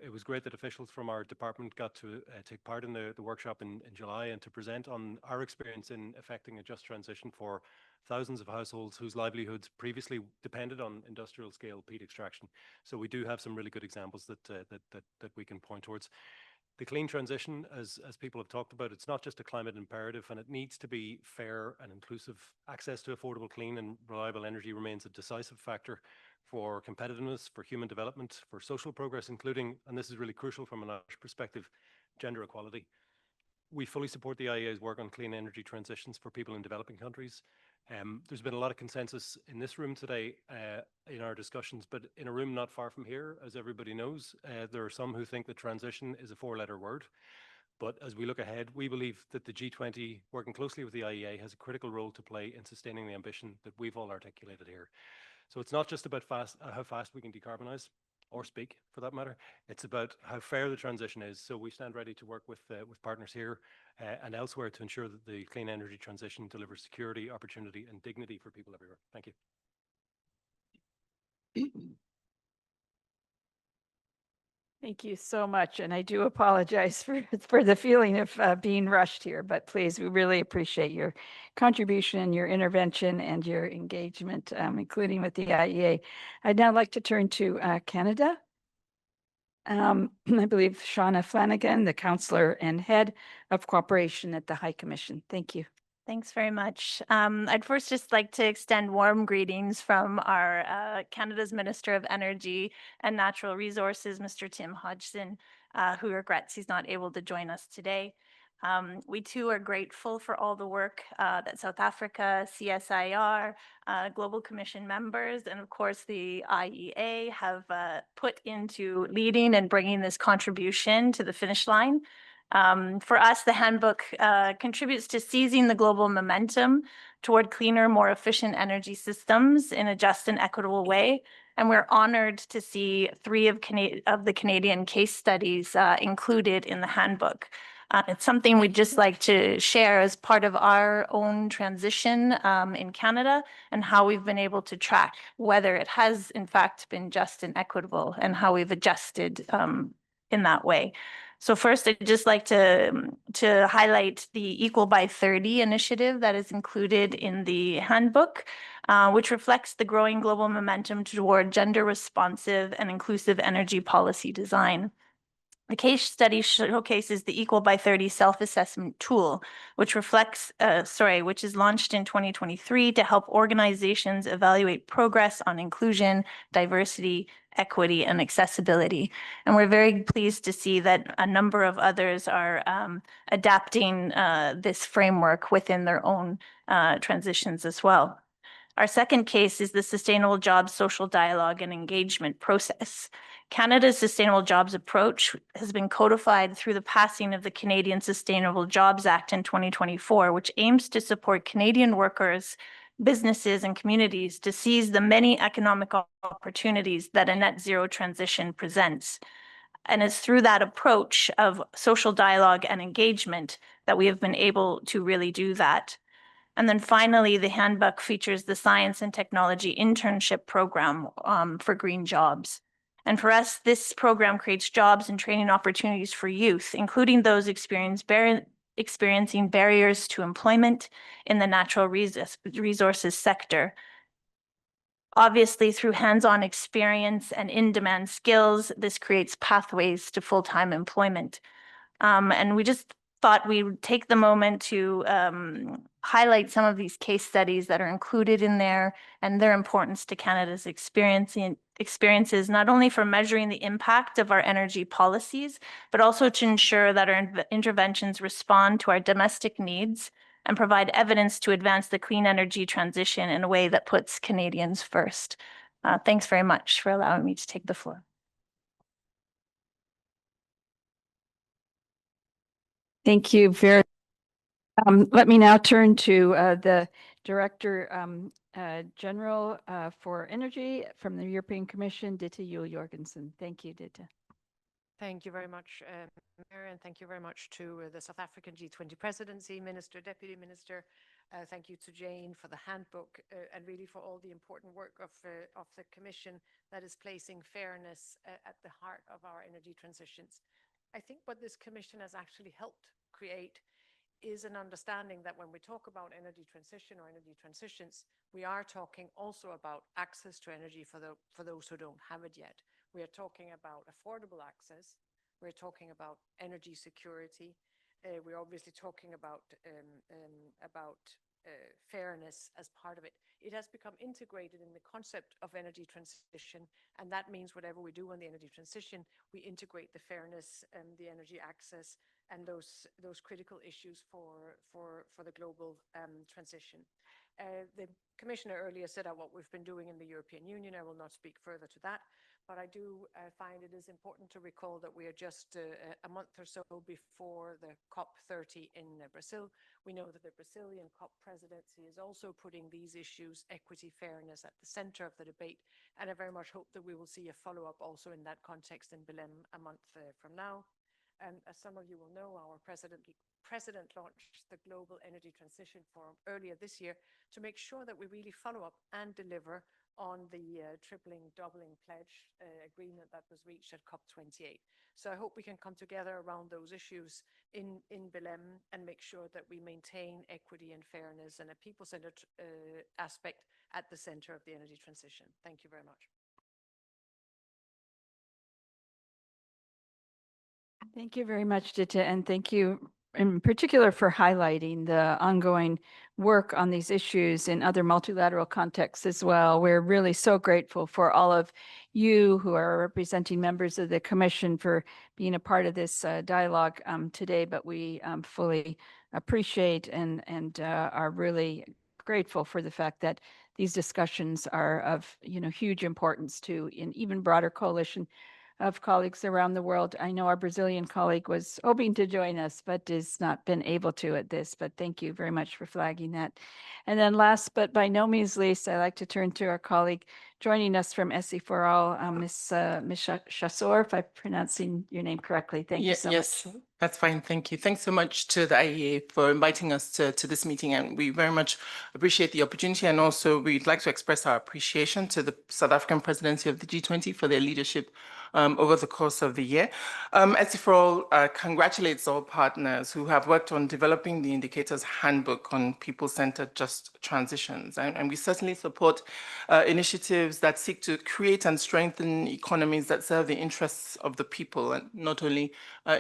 It was great that officials from our department got to take part in the workshop in July and to present on our experience in effecting a just transition for thousands of households whose livelihoods previously depended on industrial scale peat extraction. So we do have some really good examples that we can point towards. The clean transition, as people have talked about, it's not just a climate imperative, and it needs to be fair and inclusive. Access to affordable, clean and reliable energy remains a decisive factor for competitiveness, for human development, for social progress, including, and this is really crucial from an Irish perspective, gender equality. We fully support the IEA's work on clean energy transitions for people in developing countries. There's been a lot of consensus in this room today in our discussions, but in a room not far from here, as everybody knows, there are some who think that transition is a 4-letter word. But as we look ahead, we believe that the G20, working closely with the IEA, has a critical role to play in sustaining the ambition that we've all articulated here. So it's not just about how fast we can decarbonize, or speak for that matter. It's about how fair the transition is. So we stand ready to work with partners here and elsewhere to ensure that the clean energy transition delivers security, opportunity and dignity for people everywhere. Thank you. Thank you so much. And I do apologize for the feeling of being rushed here, but please, we really appreciate your contribution, your intervention, and your engagement, including with the IEA. I'd now like to turn to Canada. I believe Shauna Flanagan, the Counselor and Head of Cooperation at the High Commission. Thank you. Thanks very much. I'd first just like to extend warm greetings from our Canada's Minister of Energy and Natural Resources, Mr. Tim Hodgson, who regrets he's not able to join us today. We too are grateful for all the work that South Africa, CSIR, Global Commission members, and of course the IEA have put into leading and bringing this contribution to the finish line. For us, the handbook contributes to seizing the global momentum toward cleaner, more efficient energy systems in a just and equitable way. And we're honored to see 3 of the Canadian case studies included in the handbook. It's something we'd just like to share as part of our own transition in Canada and how we've been able to track whether it has in fact been just and equitable and how we've adjusted in that way. So first, I'd just like to highlight the Equal by 30 initiative that is included in the handbook, which reflects the growing global momentum toward gender responsive and inclusive energy policy design. The case study showcases the Equal by 30 self-assessment tool, which is launched in 2023 to help organizations evaluate progress on inclusion, diversity, equity, and accessibility. And we're very pleased to see that a number of others are adapting this framework within their own transitions as well. Our second case is the Sustainable Jobs Social Dialogue and Engagement process. Canada's Sustainable Jobs approach has been codified through the passing of the Canadian Sustainable Jobs Act in 2024, which aims to support Canadian workers, businesses, and communities to seize the many economic opportunities that a net zero transition presents. And it's through that approach of social dialogue and engagement that we have been able to really do that. And then finally, the handbook features the Science and Technology Internship Program for green jobs. And for us, this program creates jobs and training opportunities for youth, including those experiencing barriers to employment in the natural resources sector. Obviously, through hands-on experience and in-demand skills, this creates pathways to full-time employment. And we just thought we would take the moment to highlight some of these case studies that are included in there and their importance to Canada's experiences, not only for measuring the impact of our energy policies, but also to ensure that our interventions respond to our domestic needs and provide evidence to advance the clean energy transition in a way that puts Canadians first. Thanks very much for allowing me to take the floor. Thank you very let me now turn to the Director General for Energy from the European Commission, Ditte Juul-Jorgensen. Thank you, Ditte. Thank you very much, Mayor, and thank you very much to the South African G20 Presidency Minister, Deputy Minister. Thank you to Jane for the handbook and really for all the important work of the Commission that is placing fairness at the heart of our energy transitions. I think what this Commission has actually helped create is an understanding that when we talk about energy transition or energy transitions, we are talking also about access to energy for those who don't have it yet. We are talking about affordable access. We're talking about energy security. We're obviously talking about fairness as part of it. It has become integrated in the concept of energy transition, and that means whatever we do on the energy transition, we integrate the fairness and the energy access and those critical issues for the global transition. The Commissioner earlier said what we've been doing in the European Union. I will not speak further to that, but I do find it is important to recall that we are just a month or so before the COP30 in Brazil. We know that the Brazilian COP presidency is also putting these issues, equity, fairness, at the center of the debate, and I very much hope that we will see a follow-up also in that context in Belém a month from now. And as some of you will know, our president launched the Global Energy Transition Forum earlier this year to make sure that we really follow up and deliver on the doubling pledge agreement that was reached at COP28. So I hope we can come together around those issues in Belém and make sure that we maintain equity and fairness and a people-centered aspect at the center of the energy transition. Thank you very much. Thank you very much, Ditte, and thank you in particular for highlighting the ongoing work on these issues in other multilateral contexts as well. We're really so grateful for all of you who are representing members of the Commission for being a part of this dialogue today, but we fully appreciate and are really grateful for the fact that these discussions are of huge importance to an even broader coalition of colleagues around the world. I know our Brazilian colleague was hoping to join us, but has not been able to at this, but thank you very much for flagging that. And then last, but by no means least, I'd like to turn to our colleague, joining us from SE for All, Ms. Chassor, if I'm pronouncing your name correctly. Thank you so Yes, much. that's fine. Thank you. Thanks so much to the IEA for inviting us to this meeting. And we very much appreciate the opportunity. And also, we'd like to express our appreciation to the South African presidency of the G20 for their leadership over the course of the year. SE for All congratulates all partners who have worked on developing the Indicators Handbook on people-centered just transitions. And we certainly support initiatives that seek to create and strengthen economies that serve the interests of the people and not only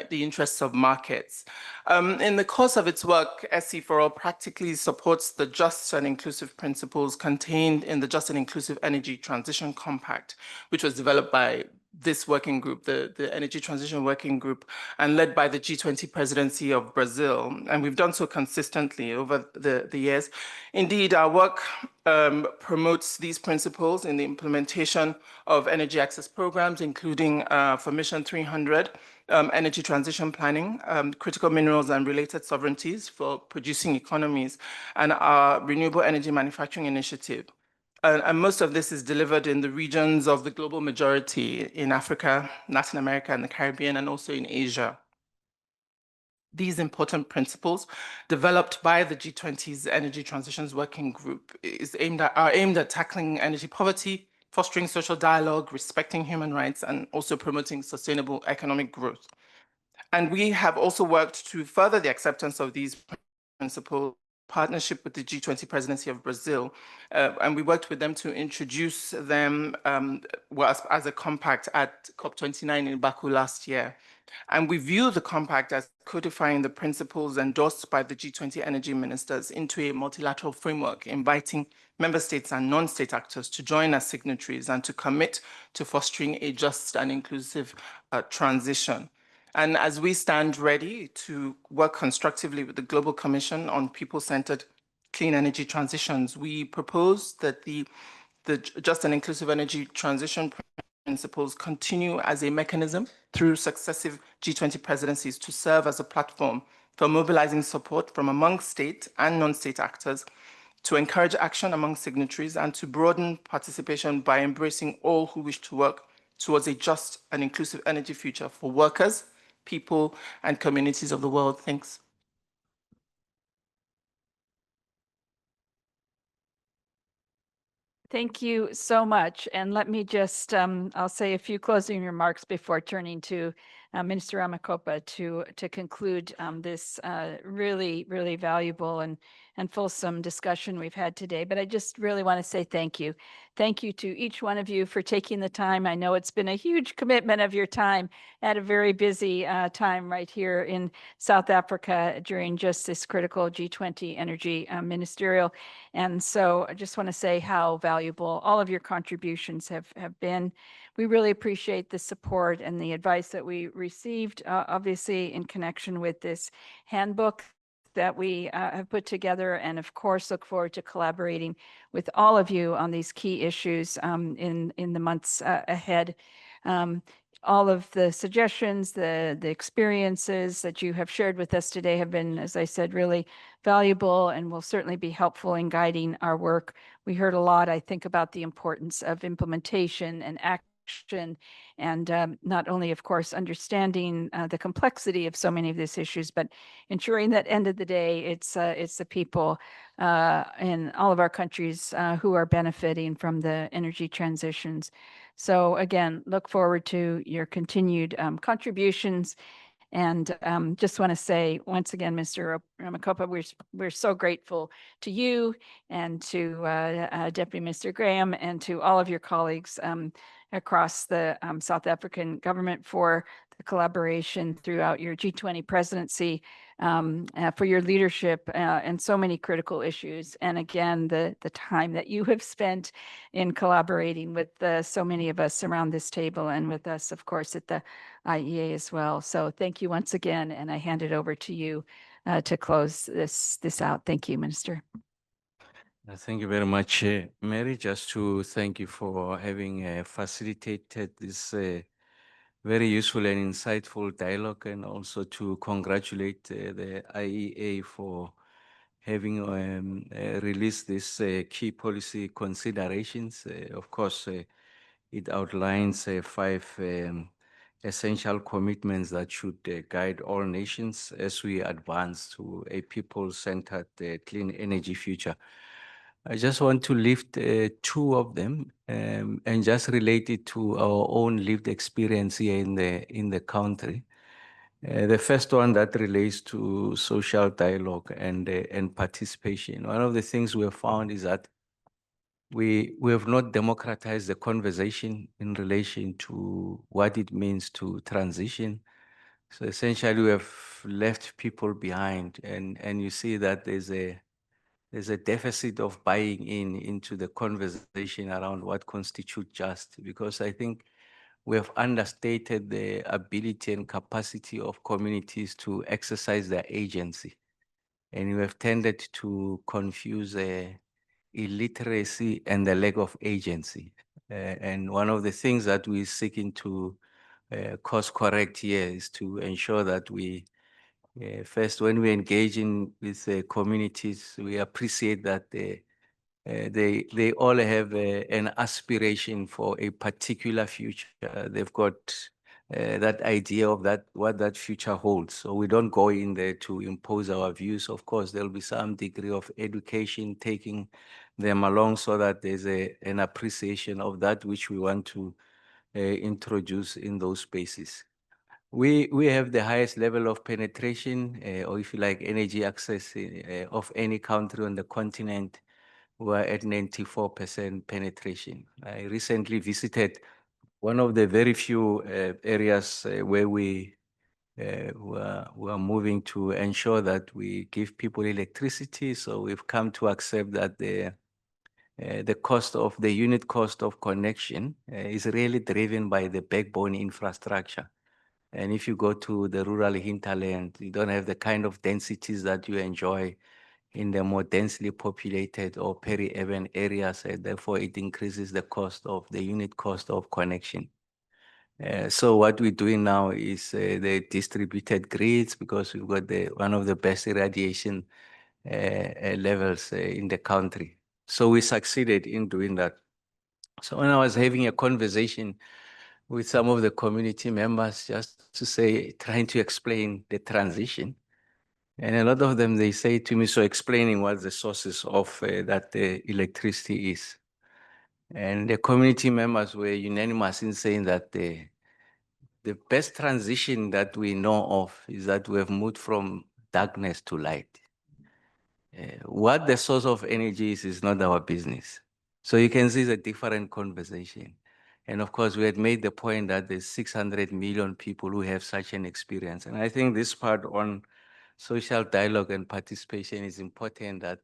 the interests of markets. In the course of its work, SE for All practically supports the just and inclusive principles contained in the Just and Inclusive Energy Transition Compact, which was developed by this working group, the Energy Transition Working Group, and led by the G20 Presidency of Brazil. And we've done so consistently over the years. Indeed, our work promotes these principles in the implementation of energy access programs, including for Mission 300, energy transition planning, critical minerals and related sovereignties for producing economies, and our renewable energy manufacturing initiative. And most of this is delivered in the regions of the global majority in Africa, Latin America, and the Caribbean, and also in Asia. These important principles, developed by the G20's Energy Transitions Working Group, are aimed at tackling energy poverty, fostering social dialogue, respecting human rights, and also promoting sustainable economic growth. And we have also worked to further the acceptance of these principles partnership with the G20 Presidency of Brazil, and we worked with them to introduce them as a compact at COP29 in Baku last year. And we view the compact as codifying the principles endorsed by the G20 energy ministers into a multilateral framework, inviting member states and non-state actors to join as signatories and to commit to fostering a just and inclusive transition. And as we stand ready to work constructively with the Global Commission on people-centered clean energy transitions, we propose that the Just and Inclusive Energy Transition Principles continue as a mechanism through successive G20 presidencies to serve as a platform for mobilizing support from among state and non-state actors, to encourage action among signatories, and to broaden participation by embracing all who wish to work towards a just and inclusive energy future for workers, people, and communities of the world. Thanks. Thank you so much. And let me just, I'll say a few closing remarks before turning to Minister Ramakopa to conclude this really, really valuable and fulsome discussion we've had today. But I just really want to say thank you. Thank you to each one of you for taking the time. I know it's been a huge commitment of your time at a very busy time right here in South Africa during just this critical G20 Energy Ministerial. And so I just want to say how valuable all of your contributions have been. We really appreciate the support and the advice that we received, obviously in connection with this handbook that we have put together, and of course look forward to collaborating with all of you on these key issues in the months ahead. All of the suggestions, the experiences that you have shared with us today have been, as I said, really valuable and will certainly be helpful in guiding our work. We heard a lot, I think, about the importance of implementation and action, and not only, of course, understanding the complexity of so many of these issues, but ensuring that end of the day, it's the people in all of our countries who are benefiting from the energy transitions. So again, look forward to your continued contributions. And just want to say once again, Mr. Ramakopa, we're so grateful to you and to Deputy Minister Graham and to all of your colleagues across the South African government for the collaboration throughout your G20 presidency, for your leadership and so many critical issues. And again, the time that you have spent in collaborating with so many of us around this table and with us, of course, at the IEA as well. So thank you once again, and I hand it over to you to close this out. Thank you, Minister. Thank you very much, Mary. Just to thank you for having facilitated this very useful and insightful dialogue, and also to congratulate the IEA for having released these key policy considerations. Of course, it outlines 5 essential commitments that should guide all nations as we advance to a people-centered clean energy future. I just want to lift 2 of them and just relate it to our own lived experience here in the country. The first one that relates to social dialogue and participation. One of the things we have found is that we have not democratized the conversation in relation to what it means to transition. So essentially, we have left people behind, and you see that there's a deficit of buying into the conversation around what constitutes just, because I think we have understated the ability and capacity of communities to exercise their agency. And we have tended to confuse illiteracy and the lack of agency. And one of the things that we're seeking to course correct here is to ensure that we, first, when we engage with communities, we appreciate that they all have an aspiration for a particular future. They've got that idea of what that future holds. So we don't go in there to impose our views. Of course, there'll be some degree of education taking them along so that there's an appreciation of that which we want to introduce in those spaces. We have the highest level of penetration, or if you like, energy access of any country on the continent. We're at 94% penetration. I recently visited one of the very few areas where we were moving to ensure that we give people electricity. So we've come to accept that the cost of the unit cost of connection is really driven by the backbone infrastructure. And if you go to the rural hinterland, you don't have the kind of densities that you enjoy in the more densely populated or peri-urban areas, and therefore it increases the cost of the unit cost of connection. So what we're doing now is the distributed grids, because we've got one of the best irradiation levels in the country. So we succeeded in doing that. So when I was having a conversation with some of the community members, just to say, trying to explain the transition, and a lot of them, they say to me, so explaining what the sources of that electricity is. And the community members were unanimous in saying that the best transition that we know of is that we have moved from darkness to light. What the source of energy is not our business. So you can see it's a different conversation. And of course, we had made the point that there's 600 million people who have such an experience. And I think this part on social dialogue and participation is important, that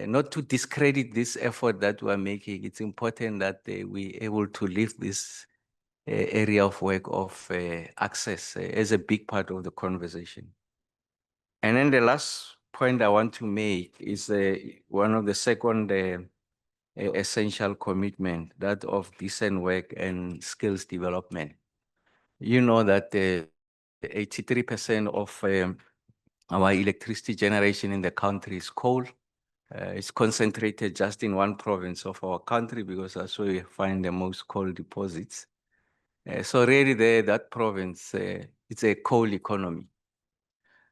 not to discredit this effort that we're making. It's important that we're able to lift this area of work of access as a big part of the conversation. And then the last point I want to make is one of the second essential commitment, that of decent work and skills development. You know that 83% of our electricity generation in the country is coal. It's concentrated just in one province of our country because that's where we find the most coal deposits. So really that province, it's a coal economy.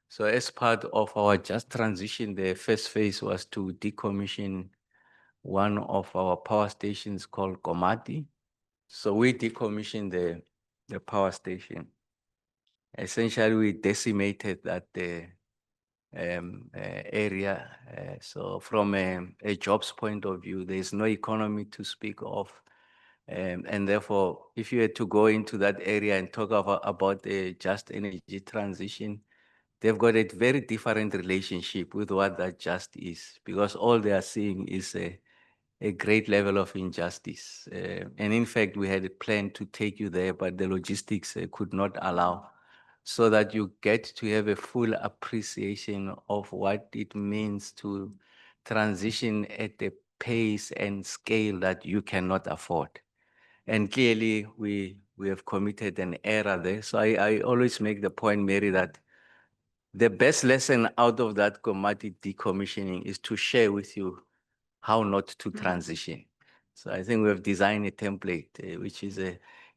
So as part of our just transition, the first phase was to decommission one of our power stations called Komati. So we decommissioned the power station. Essentially, we decimated that area. So from a jobs point of view, there's no economy to speak of. And therefore, if you had to go into that area and talk about the just energy transition, they've got a very different relationship with what that just is, because all they are seeing is a great level of injustice. And in fact, we had a plan to take you there, but the logistics could not allow, so that you get to have a full appreciation of what it means to transition at a pace and scale that you cannot afford. And clearly, we have committed an error there. So I always make the point, Mary, that The best lesson out of that commodity decommissioning is to share with you how not to transition. So I think we have designed a template, which is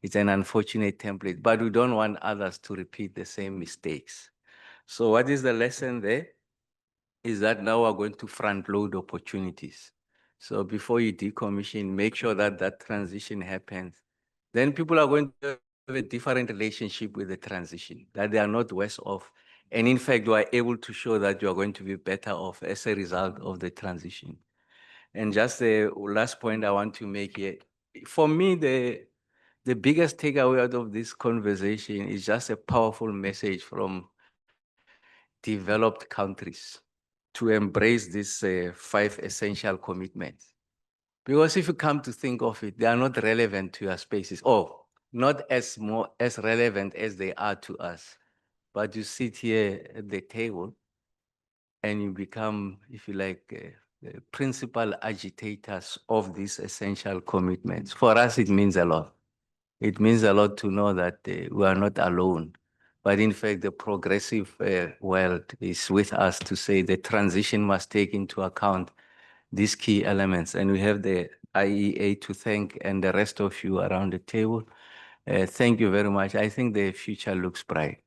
it's an unfortunate template, but we don't want others to repeat the same mistakes. So what is the lesson there? Is that now we're going to front load opportunities. So before you decommission, make sure that that transition happens. Then people are going to have a different relationship with the transition, that they are not worse off. And in fact, you are able to show that you are going to be better off as a result of the transition. And just the last point I want to make here, for me, the biggest takeaway out of this conversation is just a powerful message from developed countries to embrace these 5 essential commitments. Because if you come to think of it, they are not relevant to your spaces, or not as relevant as they are to us. But you sit here at the table and you become, if you like, the principal agitators of these essential commitments. For us, it means a lot. It means a lot to know that we are not alone. But in fact, the progressive world is with us to say the transition must take into account these key elements. And we have the IEA to thank and the rest of you around the table. Thank you very much. I think the future looks bright.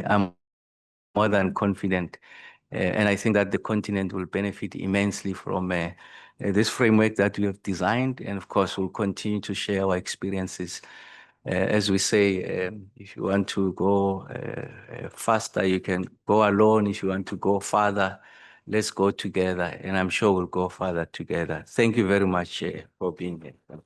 I'm more than confident. And I think that the continent will benefit immensely from this framework that we have designed. And of course, we'll continue to share our experiences. As we say, if you want to go faster, you can go alone. If you want to go farther, let's go together. And I'm sure we'll go farther together. Thank you very much for being here.